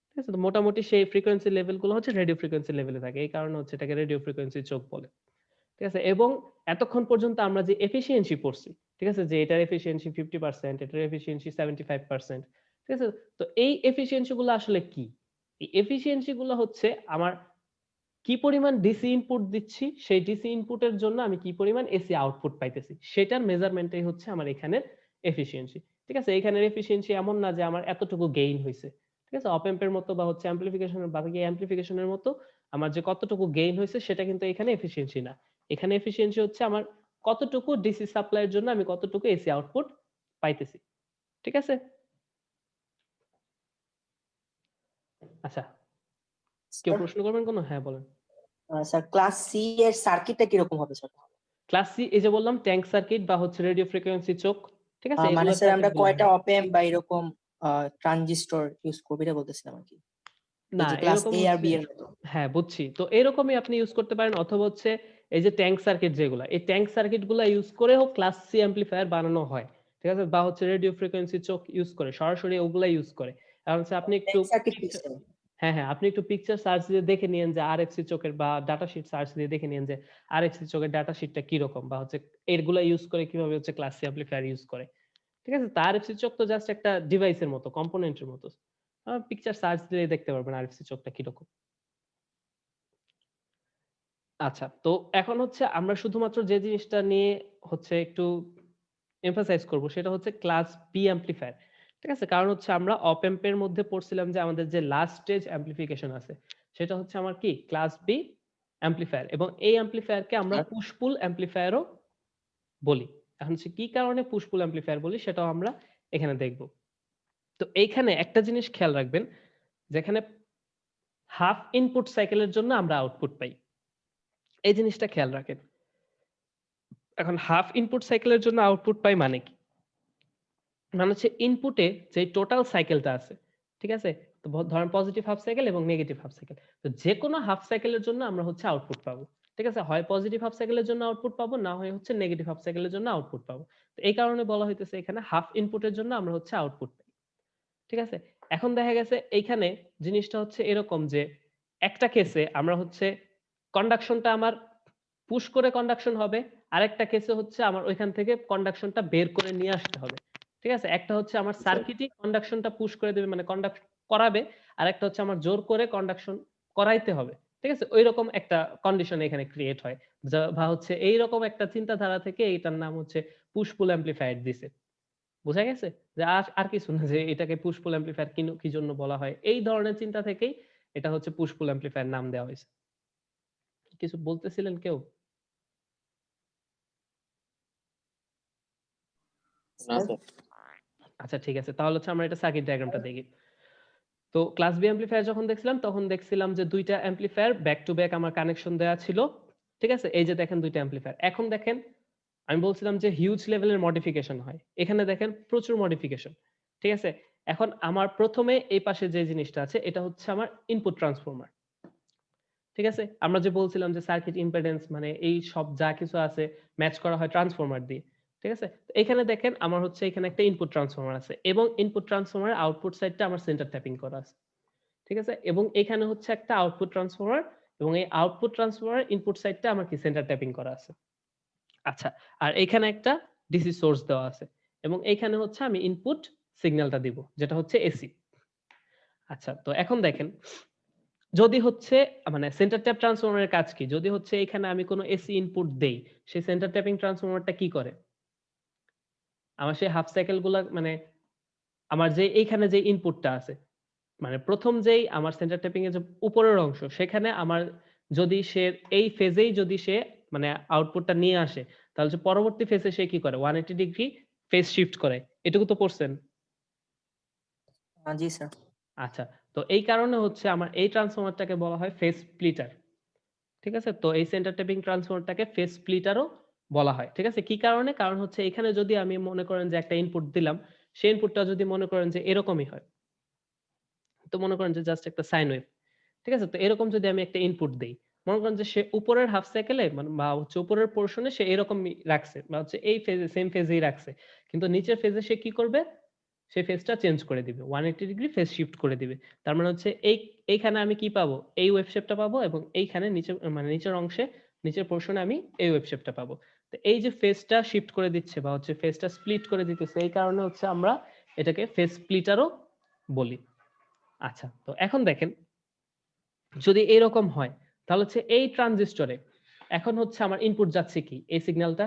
ঠিক আছে, তো মোটামুটি সেই ফ্রিকোয়েন্সি লেভেল গুলো হচ্ছে রেডিও ফ্রিকোয়েন্সি লেভেলে থাকে, এই কারণে হচ্ছে এটাকে রেডিও ফ্রিকোয়েন্সি চোক বলে। ঠিক আছে, এবং এতক্ষণ পর্যন্ত আমরা যে এফিসিয়েন্সি পড়ছি, ঠিক আছে, যে এটার এফিসিয়েন্সি 50%, এটার এফিসিয়েন্সি 75%। ঠিক আছে, তো এই এফিসিয়েন্সি গুলো আসলে কি? এই এফিসিয়েন্সি গুলো হচ্ছে আমার কি পরিমাণ ডিসি ইনপুট দিচ্ছি, সেই ডিসি ইনপুটের জন্য আমি কি পরিমাণ এসি আউটপুট পাইতেছি, সেটার মেজারমেন্টই হচ্ছে আমার এখানের এফিসিয়েন্সি। ঠিক আছে, এখানের এফিসিয়েন্সি এমন না যে আমার এতটুকু গেইন হয়েছে। ঠিক আছে, অপ এম্পের মতো বা হচ্ছে অ্যাম্প্লিফিকেশনের বাকি অ্যাম্প্লিফিকেশনের মতো আমার যে কতটুকু গেইন হয়েছে সেটা কিন্তু এখানে এফিসিয়েন্সি না। এখানে এফিসিয়েন্সি হচ্ছে আমার কতটুকু ডিসি সাপ্লাইয়ের জন্য আমি কতটুকু এসি আউটপুট পাইতেছি। ঠিক আছে? আচ্ছা, কেউ প্রশ্ন করবেন কোনো? হ্যাঁ বলেন। স্যার ক্লাস সি এর সার্কিটটা কিরকম হবে স্যার? ক্লাস সি এই যে বললাম ট্যাঙ্ক সার্কিট বা হচ্ছে রেডিও ফ্রিকোয়েন্সি চোক, ঠিক আছে? মানে এগুলোর স্যার আমরা সার্কিট গুলো কয়টা অপ এম্প বা এরকম ট্রানজিস্টর ইউজ করব এটা বলতেছিলাম আর কি, না এই যে ক্লাস এরকম এ আর হচ্ছে, বি এর মতো। হ্যাঁ বুঝছি। তো এরকমই আপনি ইউজ করতে পারেন, অথবা হচ্ছে এই যে ট্যাঙ্ক সার্কিট যেগুলা, এই ট্যাঙ্ক সার্কিট গুলা ইউজ করেও ক্লাস সি অ্যাম্পলিফায়ার বানানো হয়, ঠিক আছে? বা হচ্ছে রেডিও ফ্রিকোয়েন্সি চোক ইউজ করে সরাসরি ওগুলা ইউজ করে। কারণ হচ্ছে আপনি একটু সার্কিট picture- হ্যাঁ হ্যাঁ, আপনি একটু পিকচার সার্চ দিয়ে দেখে নিয়েন যে আরএফসি চোকের, বা ডাটা শিট সার্চ দিয়ে দেখে নিয়েন যে আরএফসি চোকের ডাটা শিটটা কি রকম, বা হচ্ছে এগুলা ইউজ করে কিভাবে হচ্ছে ক্লাস সি অ্যাম্পলিফায়ার ইউজ করে। ঠিক আছে? তো আরএফসি চোক তো জাস্ট একটা ডিভাইসের মতো, কম্পোনেন্টের মতো। পিকচার সার্চ দিয়ে দেখতে পারবেন আরএফসি চোকটা কিরকম। আচ্ছা, তো এখন হচ্ছে আমরা শুধুমাত্র যে জিনিসটা নিয়ে হচ্ছে একটু এমফাসাইজ করব সেটা হচ্ছে ক্লাস বি অ্যাম্পলিফায়ার। ঠিক আছে? কারণ হচ্ছে আমরা অপ এম্প এর মধ্যে পড়ছিলাম যে আমাদের যে লাস্ট স্টেজ অ্যাম্পলিফিকেশন আছে সেটা হচ্ছে আমার কি ক্লাস বি অ্যাম্পলিফায়ার, এবং এই অ্যাম্পলিফায়ারকে আমরা পুশ পুল অ্যাম্পলিফায়ারও বলি। এখন হচ্ছে কি কারণে পুশ পুল অ্যাম্পলিফায়ার বলি সেটাও আমরা এখানে দেখব। তো এইখানে একটা জিনিস খেয়াল রাখবেন, যেখানে হাফ ইনপুট সাইকেলের জন্য আমরা আউটপুট পাই, এই জিনিসটা খেয়াল রাখেন। এখন হাফ ইনপুট সাইকেলের জন্য আউটপুট পাই মানে কি? মানে হচ্ছে ইনপুটে যে টোটাল সাইকেলটা আছে, ঠিক আছে? তো ধরেন পজিটিভ হাফ সাইকেল এবং নেগেটিভ হাফ সাইকেল, তো যে কোনো হাফ সাইকেলের জন্য আমরা হচ্ছে আউটপুট পাবো। ঠিক আছে? হয় পজিটিভ হাফ সাইকেলের জন্য আউটপুট পাবো, না হয় হচ্ছে নেগেটিভ হাফ সাইকেলের জন্য আউটপুট পাবো। তো এই কারণে বলা হইতেছে এখানে হাফ ইনপুটের জন্য আমরা হচ্ছে আউটপুট পাই। ঠিক আছে? এখন দেখা গেছে এইখানে জিনিসটা হচ্ছে এরকম যে একটা কেসে আমরা হচ্ছে কন্ডাকশনটা আমার পুশ করে কন্ডাকশন হবে, আরেকটা কেসে হচ্ছে আমার ওইখান থেকে কন্ডাকশনটা বের করে নিয়ে আসতে হবে। ঠিক আছে? একটা হচ্ছে আমার সার্কিটই কন্ডাকশনটা পুশ করে দেবে, মানে কন্ডাক্ট করাবে, আর একটা হচ্ছে আমার জোর করে কন্ডাকশন করাইতে হবে। ঠিক আছে? ওইরকম একটা কন্ডিশন এখানে ক্রিয়েট হয়, বা হচ্ছে এইরকম একটা চিন্তাধারা থেকে এটার নাম হচ্ছে পুশ পুল অ্যাম্পলিফায়ার দিছে। বোঝা গেছে? যে আর আর কিছু না, যে এটাকে পুশ পুল অ্যাম্পলিফায়ার কি জন্য বলা হয়, এই ধরনের চিন্তা থেকেই এটা হচ্ছে পুশ পুল অ্যাম্পলিফায়ার নাম দেওয়া হয়েছে। কিছু বলতেছিলেন কেউ? না স্যার। আচ্ছা ঠিক আছে, তাহলে হচ্ছে আমরা এটা সার্কিট ডায়াগ্রামটা দেখি। তো ক্লাস বি অ্যাম্পলিফায়ার যখন দেখছিলাম তখন দেখছিলাম যে দুইটা অ্যাম্পলিফায়ার ব্যাক টু ব্যাক আমার কানেকশন দেওয়া ছিল। ঠিক আছে? এই যে দেখেন দুইটা অ্যাম্পলিফায়ার। এখন দেখেন আমি বলছিলাম যে হিউজ লেভেলের মডিফিকেশন হয়, এখানে দেখেন প্রচুর মডিফিকেশন। ঠিক আছে? এখন আমার প্রথমে এই পাশে যে জিনিসটা আছে এটা হচ্ছে আমার ইনপুট ট্রান্সফরমার। ঠিক আছে? আমরা যে বলছিলাম যে সার্কিট ইম্পিডেন্স মানে এই সব যা কিছু আছে ম্যাচ করা হয় ট্রান্সফরমার দিয়ে। ঠিক আছে? তো এখানে দেখেন আমার হচ্ছে এখানে একটা ইনপুট ট্রান্সফরমার আছে, এবং ইনপুট ট্রান্সফরমারের আউটপুট সাইডটা আমার সেন্টার ট্যাপিং করা আছে। ঠিক আছে? এবং এখানে হচ্ছে একটা আউটপুট ট্রান্সফরমার, এবং এই আউটপুট ট্রান্সফরমারের ইনপুট সাইডটা আমার কি সেন্টার ট্যাপিং করা আছে। আচ্ছা, আর এখানে একটা ডিসি সোর্স দেওয়া আছে, এবং এইখানে হচ্ছে আমি ইনপুট সিগন্যালটা দিব যেটা হচ্ছে এসি। আচ্ছা, তো এখন দেখেন যদি হচ্ছে মানে সেন্টার ট্যাপ ট্রান্সফরমারের কাজ কি? যদি হচ্ছে এখানে আমি কোনো এসি ইনপুট দেই, সেই সেন্টার ট্যাপিং ট্রান্সফরমারটা কি করে? আমার সেই হাফ সাইকেল গুলা মানে আমার যে এইখানে যে ইনপুটটা আছে, মানে প্রথম যেই আমার সেন্টার ট্যাপিং এর যে উপরের অংশ সেখানে আমার যদি সে এই ফেজেই যদি সে মানে আউটপুটটা নিয়ে আসে, তাহলে যে পরবর্তী ফেজে সে কি করে 180 ডিগ্রি ফেজ শিফট করে। এটুকু তো পড়ছেন? জি স্যার। আচ্ছা, তো এই কারণে হচ্ছে আমার এই ট্রান্সফরমারটাকে বলা হয় ফেজ স্প্লিটার। ঠিক আছে? তো এই সেন্টার ট্যাপিং ট্রান্সফরমারটাকে ফেজ স্প্লিটারও বলা হয়। ঠিক আছে? কি কারণে? কারণ হচ্ছে এখানে যদি আমি মনে করেন যে একটা ইনপুট দিলাম, সেই ইনপুটটা যদি মনে করেন যে এরকমই হয়, তো মনে করেন যে জাস্ট একটা সাইন ওয়েভ। ঠিক আছে? তো এরকম যদি আমি একটা ইনপুট দেই, মনে করেন যে সে উপরের হাফ সাইকেলে মানে বা হচ্ছে উপরের পোরশনে সে এরকমই রাখছে, বা হচ্ছে এই ফেজে সেম ফেজেই রাখছে। কিন্তু নিচের ফেজে সে কি করবে? সে ফেজটা চেঞ্জ করে দিবে। 180 ডিগ্রি ফেজ শিফট করে দিবে। তার মানে হচ্ছে এইখানে আমি কি পাবো? এই ওয়েভ শেপটা পাবো, এবং এইখানে নিচে মানে নিচের অংশে নিচের পোরশনে আমি এই ওয়েভ শেপটা পাবো। তো এই যে ফেজটা শিফট করে দিচ্ছে বা হচ্ছে ফেজটা স্প্লিট করে দিতেছে, এই কারণে হচ্ছে আমরা এটাকে ফেজ স্প্লিটারও বলি। আচ্ছা, তো এখন দেখেন যদি এরকম হয় তাহলে হচ্ছে এই ট্রানজিস্টরে এখন হচ্ছে আমার ইনপুট যাচ্ছে কি এই সিগন্যালটা,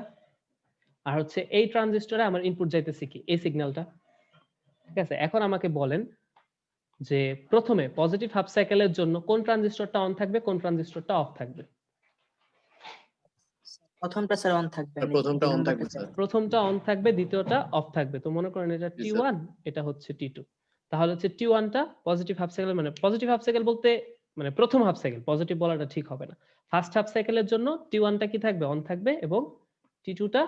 আর হচ্ছে এই ট্রানজিস্টরে আমার ইনপুট যাইতেছে কি এই সিগন্যালটা। ঠিক আছে? এখন আমাকে বলেন যে প্রথমে পজিটিভ হাফ সাইকেলের জন্য কোন ট্রানজিস্টরটা অন থাকবে, কোন ট্রানজিস্টরটা অফ থাকবে? প্রথমটা স্যার অন থাকবে, আর আমি প্রথমটা দুই on নম্বরটা থাকবে, চাই। স্যার। প্রথমটা অন থাকবে, দ্বিতীয়টা অফ থাকবে। তো মনে করেন এটা জি, স্যার। T1, এটা হচ্ছে T2। তাহলে হচ্ছে T1 টা পজিটিভ হাফ সাইকেল, মানে পজিটিভ হাফ সাইকেল বলতে মানে প্রথম হাফ সাইকেল, পজিটিভ বলাটা ঠিক হবে না। ফার্স্ট হাফ সাইকেলের জন্য T1 টা কি থাকবে? অন থাকবে এবং T2 টা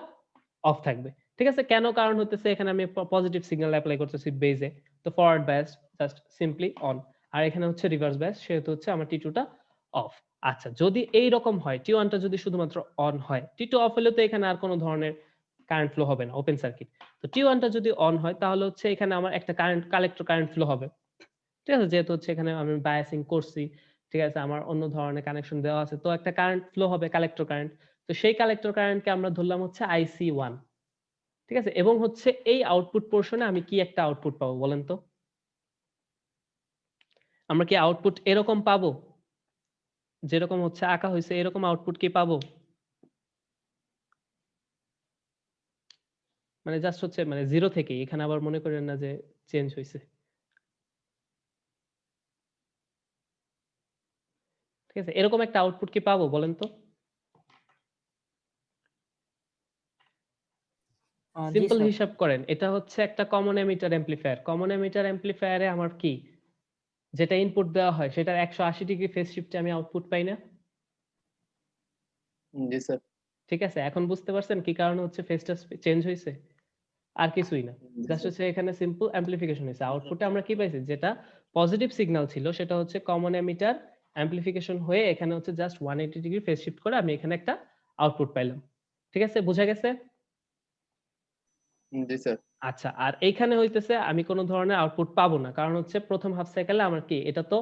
অফ থাকবে। ঠিক আছে? কেন? কারণ হতেছে এখানে আমি পজিটিভ সিগন্যাল এপ্লাই করতেছি বেজে। তো forward bias just simply on. আর এখানে হচ্ছে রিভার্স বায়াস, সেহেতু হচ্ছে আমার T2 টা অফ। আচ্ছা, যদি এই রকম হয়, T1 টা যদি শুধুমাত্র অন হয়, T2 অফ হলে তো এখানে আর কোনো ধরনের কারেন্ট ফ্লো হবে না, ওপেন সার্কিট। তো T1 টা যদি অন হয় তাহলে হচ্ছে এখানে আমার একটা কালেক্টর কারেন্ট ফ্লো হবে। ঠিক আছে? যেহেতু হচ্ছে এখানে আমি বায়াসিং করছি, ঠিক আছে? আমার অন্য ধরনের কানেকশন দেওয়া আছে। তো একটা কারেন্ট ফ্লো হবে, কালেক্টর কারেন্ট। তো সেই কালেক্টর কারেন্টকে আমরা ধরলাম হচ্ছে IC1। ঠিক আছে? এবং হচ্ছে এই আউটপুট পোরশনে আমি কি একটা আউটপুট পাবো বলেন তো? আমরা কি আউটপুট এরকম পাবো? যেরকম হচ্ছে আঁকা হইছে এরকম আউটপুট কি পাবো? মানে জাস্ট হচ্ছে মানে 0 থেকেই, এখানে আবার মনে করেন না যে চেঞ্জ হইছে। ঠিক আছে? এরকম একটা আউটপুট কি পাবো বলেন তো? জি সিম্পল স্যার। হিসাব করেন। এটা হচ্ছে একটা common emitter amplifier. Common emitter অ্যাম্প্লিফায়ারে আমার কি? যেটা ইনপুট দেওয়া হয় সেটার 180 ডিগ্রি ফেজ শিফটে আমি আউটপুট পাই না? জি, স্যার। ঠিক আছে? এখন বুঝতে পারছেন কি কারণে হচ্ছে ফেজটা চেঞ্জ হইছে? আর কিছুই না। জি, জাস্ট স্যার। হচ্ছে এখানে সিম্পল অ্যাম্প্লিফিকেশন হইছে। আউটপুটে আমরা কি পাইছি? যেটা পজিটিভ সিগন্যাল ছিল সেটা হচ্ছে কমন এমিটার অ্যাম্প্লিফিকেশন হয়ে এখানে হচ্ছে জাস্ট 180 ডিগ্রি ফেজ শিফট করে আমি এখানে একটা আউটপুট পাইলাম। ঠিক আছে? বুঝা গেছে? জি, স্যার। আচ্ছা, আর এইখানে হইতেছে আমি কোন ধরনের আউটপুট পাবো না। কারণ হচ্ছে প্রথম হাফ সাইকেলে আমার কি? এটা তো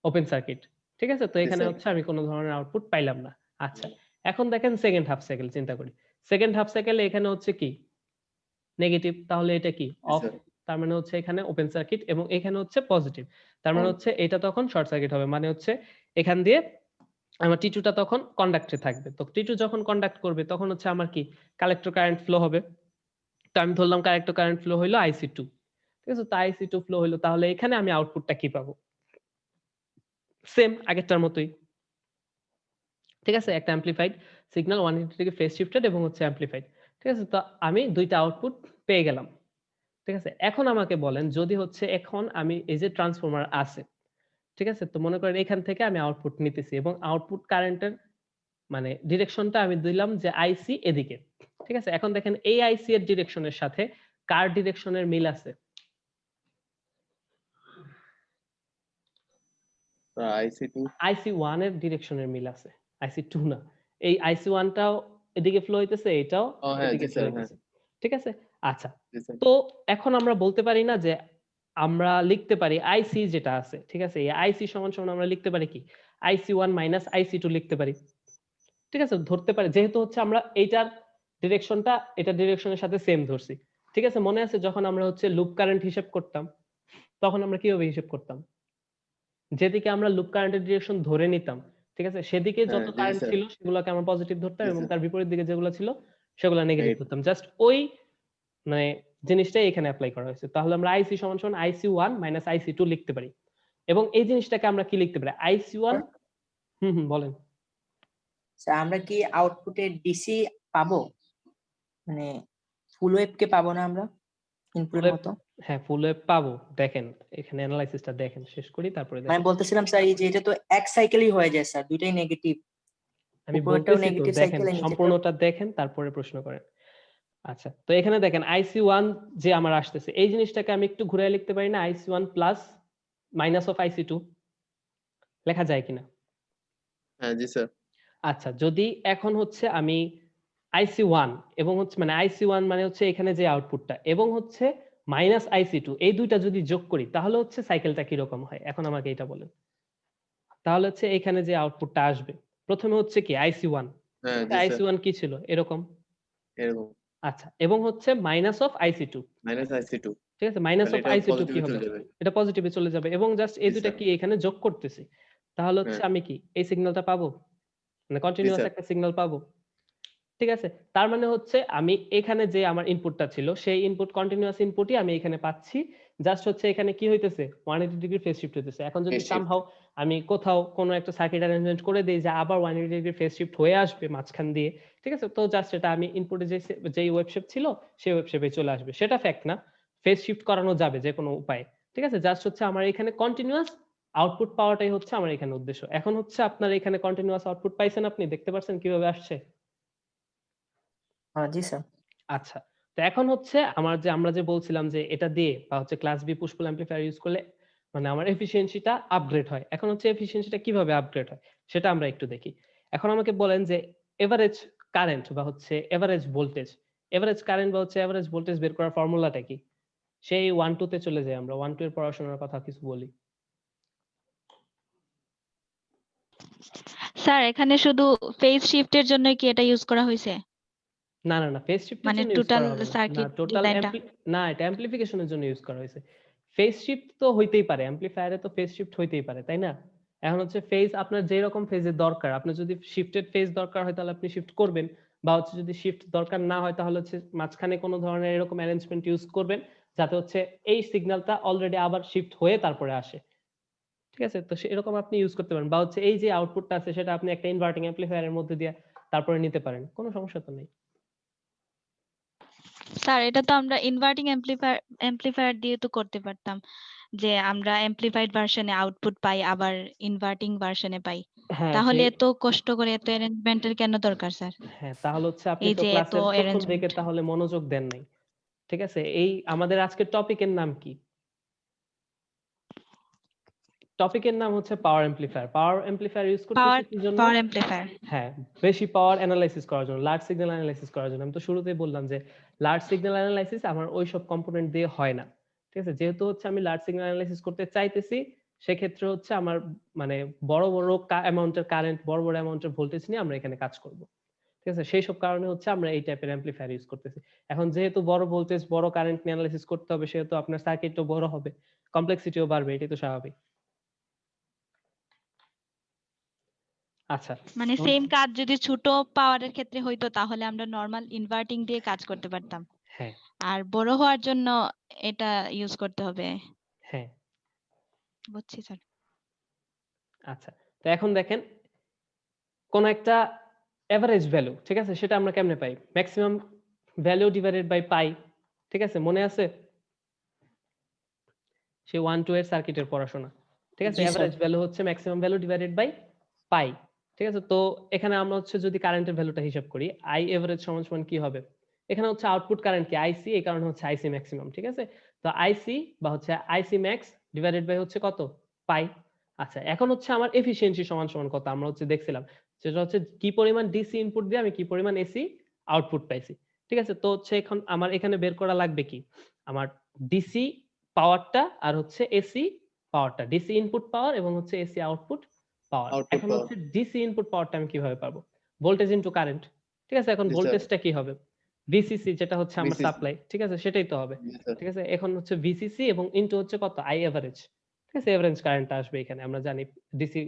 ওপেন সার্কিট। ঠিক আছে? তো জি, এখানে স্যার। হচ্ছে আমি কোন ধরনের আউটপুট পাইলাম না। আচ্ছা। এখন দেখেন সেকেন্ড হাফ সাইকেল চিন্তা করি। সেকেন্ড হাফ সাইকেলে এখানে হচ্ছে কি? নেগেটিভ। তাহলে এটা কি? জি, অফ। স্যার। তার মানে হচ্ছে এখানে ওপেন সার্কিট এবং এখানে হচ্ছে পজিটিভ। তার মানে On। হচ্ছে এটা তখন শর্ট সার্কিট হবে। মানে হচ্ছে এখান দিয়ে আমার T2 টা তখন কন্ডাক্টে থাকবে। তো T2 যখন কন্ডাক্ট করবে তখন হচ্ছে আমার কি? কালেক্টর কারেন্ট ফ্লো হবে। তো আমি ধরলাম কালেক্টর কারেন্ট ফ্লো হইলো IC2। ঠিক আছে? তো IC2 ফ্লো হইলো, তাহলে এখানে আমি আউটপুটটা কি পাবো? সেম আগেরটার মতোই। ঠিক আছে? একটা অ্যাম্প্লিফাইড সিগন্যাল 180 ডিগ্রি ফেজ শিফটেড এবং হচ্ছে অ্যাম্প্লিফাইড। ঠিক আছে? তো আমি ২ টা আউটপুট পেয়ে গেলাম। ঠিক আছে? এখন আমাকে বলেন যদি হচ্ছে এখন আমি এই যে ট্রান্সফরমার আছে, ঠিক আছে? তো মনে করেন এখান থেকে আমি আউটপুট নিতেছি এবং আউটপুট কারেন্টের মানে ডিরেকশনটা আমি দিলাম যে আইসি এদিকে। ঠিক আছে? এখন দেখেন এই আইসি এর ডিরেকশনের সাথে কার ডিরেকশনের মিল আছে? IC2। IC1 এর ডিরেকশনের মিল আছে। IC2 না। এই IC1 টাও এদিকে ফ্লো হইতেছে, এটাও ও হ্যাঁ, এদিকে জি, ফ্লো স্যার। হ্যাঁ, হইতেছে। ঠিক আছে? আচ্ছা। জি, স্যার। তো এখন আমরা বলতে পারি না যে আমরা লিখতে পারি আইসি যেটা আছে, ঠিক আছে? এই আইসি সমান সমান আমরা লিখতে পারি কি? IC1 মাইনাস IC2 লিখতে পারি। ঠিক আছে? ধরতে পারি। যেহেতু হচ্ছে আমরা এইটার ডিরেকশনটা এটার ডিরেকশনের সাথে সেম ধরছি। ঠিক আছে? মনে আছে যখন আমরা হচ্ছে লুপ কারেন্ট হিসাব করতাম, তখন আমরা কিভাবে হিসাব করতাম? যেদিকে আমরা লুপ কারেন্টের ডিরেকশন ধরে নিতাম, ঠিক আছে? সেদিকে হ্যাঁ, যত জি, কারেন্ট স্যার। ছিল সেগুলোকে আমরা পজিটিভ ধরতাম জি, এবং স্যার। তার বিপরীত দিকে যেগুলো ছিল সেগুলো নেগেটিভ নেগেটিভ। ধরতাম। জাস্ট ওই মানে জিনিসটাই এখানে এপ্লাই করা হয়েছে। তাহলে আমরা আইসি সমান সমান IC1 মাইনাস IC2 লিখতে পারি। এবং এই জিনিসটাকে আমরা কি লিখতে পারি? IC1 বলেন। স্যার আমরা কি আউটপুটে ডিসি পাবো? মানে ফুল ওয়েভ কে পাবো না আমরা ফুল ইনপুটের ওয়েভ, মতো? হ্যাঁ, ফুল ওয়েভ পাবো। দেখেন এখানে এনালাইসিসটা দেখেন, শেষ করি তারপরে মানে দেখেন। বলতেছিলাম স্যার এই যে এটা তো এক সাইকেলই হয়ে যায় স্যার, দুইটাই নেগেটিভ, আমি উপরেরটাও বলতেছি তো নেগেটিভ দেখেন, সাইকেল আর নিচেরটাও। সম্পূর্ণটা দেখেন তারপরে প্রশ্ন করেন। আচ্ছা, তো এখানে দেখেন IC1 যে আমার আসতেছে এই জিনিসটাকে আমি একটু ঘুরায় লিখতে পারি না? IC1 plus minus of IC2 লেখা যায় কিনা? হ্যাঁ, জি, স্যার। আচ্ছা, যদি এখন হচ্ছে আমি IC1 এবং হচ্ছে মানে IC1 মানে হচ্ছে এখানে যে আউটপুটটা এবং হচ্ছে মাইনাস IC2 এই দুইটা যদি যোগ করি তাহলে হচ্ছে সাইকেলটা কিরকম হয়? এখন আমাকে এটা বলেন। তাহলে হচ্ছে এখানে যে আউটপুটটা আসবে প্রথমে হচ্ছে কি IC1, হ্যাঁ, ঠিক আছে? জি, স্যার। IC1 কি ছিল? এরকম। এরকম। আচ্ছা, এবং হচ্ছে minus of IC2, minus IC2। ঠিক আছে? মাইনাস তাহলে অফ এটা IC2 কি পজিটিভে হবে? চলে যাবে। এটা পজিটিভে চলে যাবে এবং জাস্ট এই জি, দুইটা স্যার। কি এখানে যোগ করতেছি। তাহলে হচ্ছে হ্যাঁ, আমি কি এই সিগন্যালটা পাবো? মানে জি, কন্টিনিউয়াস স্যার। একটা সিগন্যাল পাবো। ঠিক আছে? তার মানে হচ্ছে আমি এখানে যে আমার ইনপুটটা ছিল সেই ইনপুট কন্টিনিউয়াস ইনপুটই আমি এখানে পাচ্ছি। জাস্ট হচ্ছে এখানে কি হইতেছে 180 ডিগ্রি ফেজ শিফট হইতেছে। এখন যদি Phase shift। সামহাউ আমি কোথাও কোনো একটা সার্কিট অ্যারেঞ্জমেন্ট করে দেই যে আবার 180 ডিগ্রি ফেজ শিফট হয়ে আসবে মাঝখান দিয়ে। ঠিক আছে? তো জাস্ট এটা আমি ইনপুটে যেই ওয়েভ শেপ ছিল সেই ওয়েভ শেপে চলে আসবে। সেটা ফ্যাক্ট না। ফেজ শিফট করানো যাবে যেকোনো উপায়ে। ঠিক আছে? জাস্ট হচ্ছে আমার এখানে কন্টিনিউয়াস আউটপুট পাওয়াটাই হচ্ছে আমার এখানে উদ্দেশ্য। এখন হচ্ছে আপনার এখানে কন্টিনিউয়াস আউটপুট পাইছেন আপনি? দেখতে পারছেন কিভাবে আসছে? জি স্যার। আচ্ছা। তো এখন হচ্ছে আমরা যে বলছিলাম যে এটা দিয়ে বা হচ্ছে ক্লাস বি পুশ পুল অ্যাম্প্লিফায়ার ইউজ করলে মানে আমার এফিশিয়েন্সিটা আপগ্রেড হয়। এখন হচ্ছে এফিশিয়েন্সিটা কিভাবে আপগ্রেড হয় সেটা আমরা একটু দেখি। এখন আমাকে বলেন যে এভারেজ কারেন্ট বা হচ্ছে এভারেজ ভোল্টেজ, এভারেজ কারেন্ট বা হচ্ছে এভারেজ ভোল্টেজ বের করার ফর্মুলাটা কি? সেই 1-2 তে চলে যাই আমরা। 1-2 এর পড়াশোনার কথা কিছু বলি। স্যার এখানে শুধু ফেজ শিফটের জন্য কি এটা ইউজ করা হয়েছে? না, ফেজ শিফটের মানে জন্য ইউজ টোটাল করা হবে না। না, সার্কিট টোটাল ডিজাইনটা? না, এটা অ্যাম্প্লিফিকেশন এর জন্য ইউজ করা হয়েছে। ফেজ শিফট তো হইতেই পারে। অ্যাম্প্লিফায়ারে তো ফেজ শিফট হইতেই পারে, তাই না? এখন হচ্ছে ফেজ আপনার যেরকম ফেজের দরকার, আপনার যদি শিফটেড ফেজ দরকার হয় তাহলে আপনি শিফট করবেন। বা হচ্ছে যদি শিফট দরকার না হয় তাহলে হচ্ছে মাঝখানে কোনো ধরনের এরকম অ্যারেঞ্জমেন্ট ইউজ করবেন যাতে হচ্ছে এই সিগন্যালটা অলরেডি আবার শিফট হয়ে তারপরে আসে। ঠিক আছে? তো এরকম আপনি ইউজ করতে পারেন। বা হচ্ছে এই যে আউটপুটটা আছে সেটা আপনি একটা ইনভার্টিং অ্যাম্প্লিফায়ারের মধ্যে দিয়ে তারপরে নিতে পারেন। কোনো সমস্যা তো নেই। স্যার এটা তো আমরা ইনভার্টিং এমপ্লিফায়ার দিয়ে তো করতে পারতাম, যে আমরা এমপ্লিফাইড ভার্সনে আউটপুট পাই আবার ইনভার্টিং ভার্সনে পাই। হ্যাঁ, তাহলে সেই এত কষ্ট করে এত অ্যারেঞ্জমেন্টের কেন দরকার স্যার? হ্যাঁ, তাহলে হচ্ছে আপনি এই তো যে এত ক্লাসের ১ম দিকে অ্যারেঞ্জমেন্ট। তাহলে মনোযোগ দেন নাই। ঠিক আছে? এই আমাদের আজকের টপিকের নাম কি? টপিকের নাম হচ্ছে পাওয়ার অ্যামপ্লিফায়ার। পাওয়ার অ্যামপ্লিফায়ার ইউজ করতেছি পাওয়ার কি জন্য? পাওয়ার এমপ্লিফায়ার। হ্যাঁ, বেশি পাওয়ার এনালাইসিস করার জন্য, লার্জ সিগন্যাল এনালাইসিস করার জন্য। আমি তো শুরুতেই বললাম যে লার্জ সিগন্যাল এনালাইসিস আমার ওইসব কম্পোনেন্ট দিয়ে হয় না। ঠিক আছে? যেহেতু হচ্ছে আমি লার্জ সিগন্যাল এনালাইসিস করতে চাইতেছি, সেক্ষেত্রে হচ্ছে আমার মানে বড় অ্যামাউন্টের কারেন্ট, বড় অ্যামাউন্টের ভোল্টেজ নিয়ে আমরা এখানে কাজ করব। ঠিক আছে? সেইসব কারণে হচ্ছে আমরা এই টাইপের অ্যামপ্লিফায়ার ইউজ করতেছি। এখন যেহেতু বড় ভোল্টেজ, বড় কারেন্ট নিয়ে এনালাইসিস করতে হবে সেহেতু আপনার সার্কিটও বড় হবে। কমপ্লেক্সিটিও বাড়বে। এটাই তো স্বাভাবিক। আচ্ছা। মানে সেম কাজ যদি ছোট পাওয়ারের ক্ষেত্রে হইতো তাহলে আমরা নরমাল ইনভার্টিং দিয়ে কাজ করতে পারতাম। হ্যাঁ, আর বড় হওয়ার জন্য এটা ইউজ করতে হবে। হ্যাঁ। বুঝছি স্যার। আচ্ছা। তো এখন দেখেন কোন একটা এভারেজ ভ্যালু, ঠিক আছে? সেটা আমরা কেমনে পাই? Maximum value divided by pi. ঠিক আছে? মনে আছে? সেই 1-2 এর সার্কিটের পড়াশোনা। ঠিক আছে? জি স্যার। এভারেজ ভ্যালু হচ্ছে maximum value divided by pi. ঠিক আছে? তো এখানে আমরা হচ্ছে যদি কারেন্টের ভ্যালুটা হিসাব করি, I এভারেজ সমান সমান কি হবে? এখানে হচ্ছে আউটপুট কারেন্ট কি? IC, এই কারণে হচ্ছে IC ম্যাক্সিমাম। ঠিক আছে? তো IC বা হচ্ছে IC ম্যাক্স ডিভাইডেড বাই হচ্ছে কত? পাই। আচ্ছা, এখন হচ্ছে আমার এফিশিয়েন্সি সমান সমান কত? আমরা হচ্ছে দেখছিলাম। সেটা হচ্ছে কি পরিমাণ ডিসি ইনপুট দিয়ে আমি কি পরিমাণ এসি আউটপুট পাইছি। ঠিক আছে? তো হচ্ছে এখন আমার এখানে বের করা লাগবে কি? আমার ডিসি পাওয়ারটা আর হচ্ছে এসি পাওয়ারটা, ডিসি ইনপুট পাওয়ার এবং হচ্ছে এসি আউটপুট পাওয়ার। আউটপুট এখন পাওয়ার। হচ্ছে ডিসি ইনপুট পাওয়ারটা আমি কিভাবে পাবো? Voltage into current. ঠিক আছে? এখন জি স্যার। ভোল্টেজটা কি হবে? ভিসিসি যেটা হচ্ছে আমার বিসিসি। সাপ্লাই। ঠিক আছে? সেটাই তো হবে। জি স্যার। ঠিক আছে? এখন হচ্ছে ভিসিসি এবং ইনটু হচ্ছে কত? I average. ঠিক আছে? এভারেজ কারেন্টটা আসবে এখানে। আমরা জানি ডিসি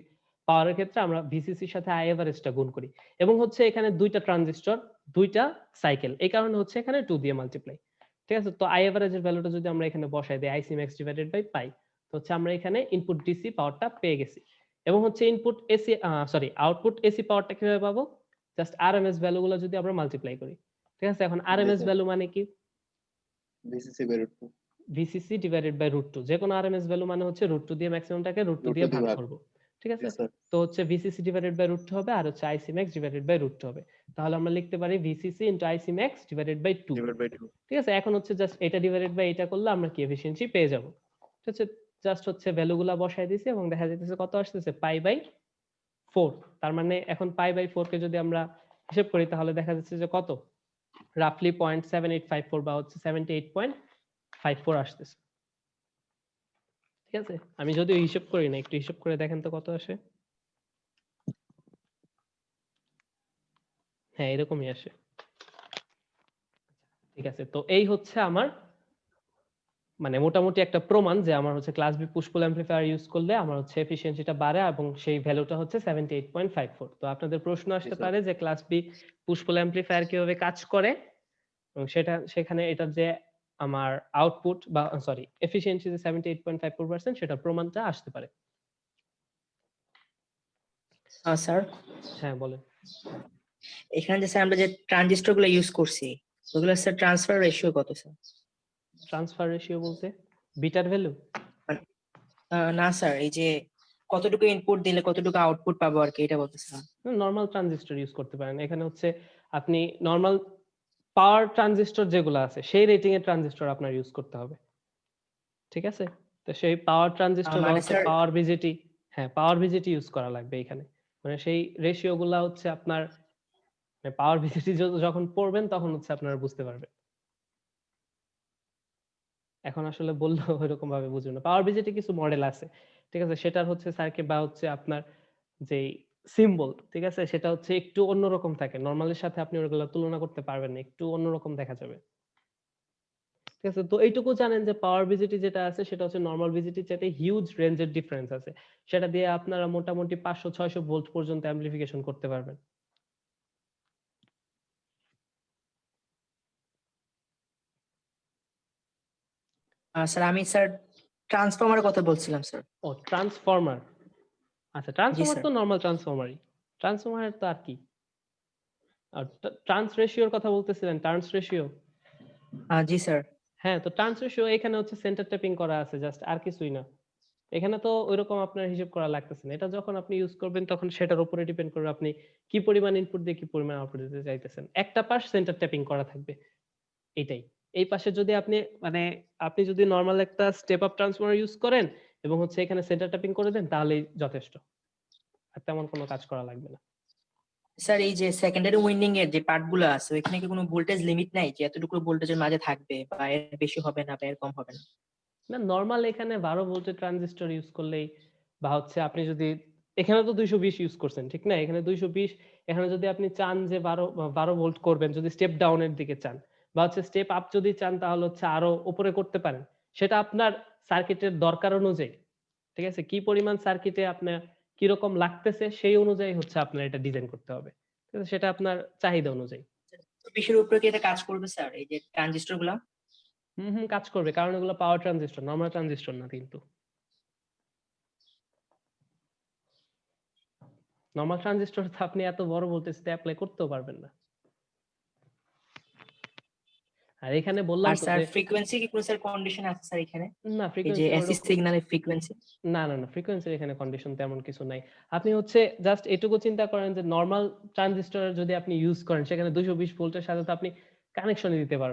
পাওয়ারের ক্ষেত্রে আমরা ভিসিসির সাথে আই এভারেজটা গুণ করি। এবং হচ্ছে এখানে ২ টা ট্রানজিস্টর, ২ টা সাইকেল। এই কারণে হচ্ছে এখানে 2 দিয়ে মাল্টিপ্লাই। ঠিক আছে? তো আই এভারেজ এর ভ্যালুটা যদি আমরা এখানে বসাই দেই আইসি ম্যাক্স ডিভাইডেড বাই পাই, তো হচ্ছে আমরা এখানে ইনপুট ডিসি পাওয়ারটা পেয়ে গেছি। এবং হচ্ছে ইনপুট এসি আউটপুট এসি পাওয়ারটা কিভাবে পাবো? জাস্ট আরএমএস ভ্যালু গুলো যদি আমরা মাল্টিপ্লাই করি। ঠিক আছে? এখন জি আরএমএস স্যার। ভ্যালু মানে কি? বিসিসি বের হতো। VCC divided by √2। যেকোনো আরএমএস ভ্যালু মানে হচ্ছে √2 দিয়ে ম্যাক্সিমামটাকে √2 রুট টু দিয়ে দিয়ে ভাগ ভাগ। করব। ঠিক জি আছে? স্যার। তো হচ্ছে ভিসিসি ডিভাইডেড বাই √2 হবে আর হচ্ছে আইসি ম্যাক্স ডিভাইডেড বাই √2 হবে। তাহলে আমরা লিখতে পারি VCC into IC max divided by 2। Divide by 2। ঠিক আছে? এখন হচ্ছে জাস্ট এটা ডিভাইডেড বাই এটা করলে আমরা কি এফিশিয়েন্সি পেয়ে যাব। ঠিক আছে? জাস্ট হচ্ছে ভ্যালুগুলা বসায় দিছি এবং দেখা যাইতেছে কত আসতেছে? Pi by 4। তার মানে এখন পাই বাই 4 কে যদি আমরা হিসাব করি তাহলে দেখা যাচ্ছে যে কত? রাফলি 0.7854 বা হচ্ছে 78.54 আসতেছে। ঠিক আছে? আমি যদিও হিসাব করি না, একটু হিসাব করে দেখেন তো কত আসে? হ্যাঁ, এরকমই আসে। ঠিক আছে? তো এই হচ্ছে আমার মানে মোটামুটি একটা প্রমাণ যে আমার হচ্ছে ক্লাস বি পুশ পুল অ্যাম্পলিফায়ার ইউজ করলে আমার হচ্ছে এফিসিয়েন্সিটা বাড়ে এবং সেই ভ্যালুটা হচ্ছে 78.54। তো আপনাদের প্রশ্ন আসতে স্যার। পারে যে ক্লাস বি পুশ পুল অ্যাম্পলিফায়ার কিভাবে কাজ করে এবং সেখানে এটার যে আমার আউটপুট বা সরি এফিসিয়েন্সি যে 78.54% সেটা প্রমাণটা আসতে পারে। স্যার হ্যাঁ বলেন। এখানে যে স্যার আমরা যে ট্রানজিস্টর গুলো ইউজ করছি ওগুলো স্যার ট্রান্সফার রেশিও কত স্যার? ট্রান্সফার রেশিও বলতে বিটার ভ্যালু? না স্যার, এই যে কতটুকু ইনপুট দিলে কতটুকু আউটপুট পাবো আর কি, এটা বলতেছিলাম। নরমাল ট্রানজিস্টর ইউজ করতে পারেন। এখানে হচ্ছে আপনি নরমাল পাওয়ার ট্রানজিস্টর যেগুলো আছে সেই রেটিং এর ট্রানজিস্টর আপনার ইউজ করতে হবে। ঠিক আছে? তো সেই পাওয়ার ট্রানজিস্টর বা মানে হচ্ছে স্যার পাওয়ার ভিজিটি, হ্যাঁ পাওয়ার ভিজিটি ইউজ করা লাগবে এখানে। মানে সেই রেশিও গুলা হচ্ছে আপনার পাওয়ার ভিজিটি যখন পড়বেন তখন হচ্ছে আপনারা বুঝতে পারবেন। এখন আসলে বললেও ওইরকম ভাবে বুঝবেন না। পাওয়ার ভিজিটি কিছু মডেল আছে। ঠিক আছে? সেটার হচ্ছে সার্কিট বা হচ্ছে আপনার যেই সিম্বল, ঠিক আছে? সেটা হচ্ছে একটু অন্যরকম থাকে। নরমালের সাথে আপনি ওগুলা তুলনা করতে পারবেন না। একটু অন্যরকম দেখা যাবে। ঠিক আছে? তো এইটুকু জানেন যে পাওয়ার ভিজিটি যেটা আছে সেটা হচ্ছে নরমাল ভিজিটির চাইতে হিউজ রেঞ্জের ডিফারেন্স আছে। সেটা দিয়ে আপনারা মোটামুটি 500-600 ভোল্ট পর্যন্ত অ্যামপ্লিফিকেশন করতে পারবেন। স্যার আমি স্যার ট্রান্সফরমারের কথা বলছিলাম স্যার। ও ট্রান্সফরমার। আচ্ছা জি ট্রান্সফরমার স্যার। তো নরমাল ট্রান্সফরমারই। ট্রান্সফরমারের তো আর কি? আর ট্রান্স রেশিওর কথা বলতেছিলেন, ট্রান্স রেশিও? জি স্যার। হ্যাঁ, তো ট্রান্স রেশিও এখানে হচ্ছে সেন্টার ট্যাপিং করা আছে জাস্ট, আর কিছুই না। এখানে তো ওইরকম আপনার হিসাব করা লাগতেছে না। এটা যখন আপনি ইউজ করবেন তখন সেটার উপরে ডিপেন্ড করবে আপনি কি পরিমাণ ইনপুট দিয়ে কি পরিমাণ আউটপুট দিতে চাইতেছেন। একটা পাশ সেন্টার ট্যাপিং করা থাকবে। এটাই। এই পাশে যদি আপনি মানে আপনি যদি নরমাল একটা স্টেপ আপ ট্রান্সফরমার ইউজ করেন এবং হচ্ছে এখানে সেন্টার ট্যাপিং করে দেন তাহলেই যথেষ্ট। আর তেমন কোনো কাজ করা লাগবে না। স্যার এই যে সেকেন্ডারি উইন্ডিং এর যে পার্ট গুলো আছে ওইখানে কি কোনো ভোল্টেজ লিমিট নাই যে এতটুকু ভোল্টেজের মাঝে থাকবে বা এর বেশি হবে না বা এর কম হবে না? না নরমাল এখানে 12 ভোল্টের ট্রানজিস্টর ইউজ করলেই বা হচ্ছে আপনি যদি এখানে তো 220 ইউজ করছেন ঠিক না? এখানে 220, এখানে যদি আপনি চান যে 12 ভোল্ট করবেন, যদি স্টেপ ডাউনের দিকে চান বা হচ্ছে স্টেপ আপ যদি চান তাহলে হচ্ছে আরো উপরে করতে পারেন। সেটা আপনার সার্কিটের দরকার অনুযায়ী, ঠিক আছে? কি পরিমাণ সার্কিটে আপনার কিরকম লাগতেছে সেই অনুযায়ী হচ্ছে আপনার এটা ডিজাইন করতে হবে। ঠিক আছে? সেটা আপনার চাহিদা অনুযায়ী। 20 এর উপরে কি এটা কাজ করবে স্যার, এই যে ট্রানজিস্টর গুলা? কাজ করবে কারণ এগুলো পাওয়ার ট্রানজিস্টর, নরমাল ট্রানজিস্টর না কিন্তু। নরমাল ট্রানজিস্টর তো আপনি এত বড় ভোল্টেজে অ্যাপ্লাই করতেও পারবেন না। আর এখানে বললাম আর তো স্যার যে ফ্রিকোয়েন্সি কি কোনো স্যার কন্ডিশন আছে স্যার এখানে? না এই যে ফ্রিকোয়েন্সি এসি সিগন্যালের ফ্রিকোয়েন্সি? না ফ্রিকোয়েন্সির এখানে কন্ডিশন তেমন কিছু নাই। আপনি হচ্ছে জাস্ট এটুকু চিন্তা করেন যে নরমাল ট্রানজিস্টর যদি আপনি ইউজ করেন সেখানে 220 ভোল্টের সাথে তো আপনি কানেকশনই দিতে পারবেন।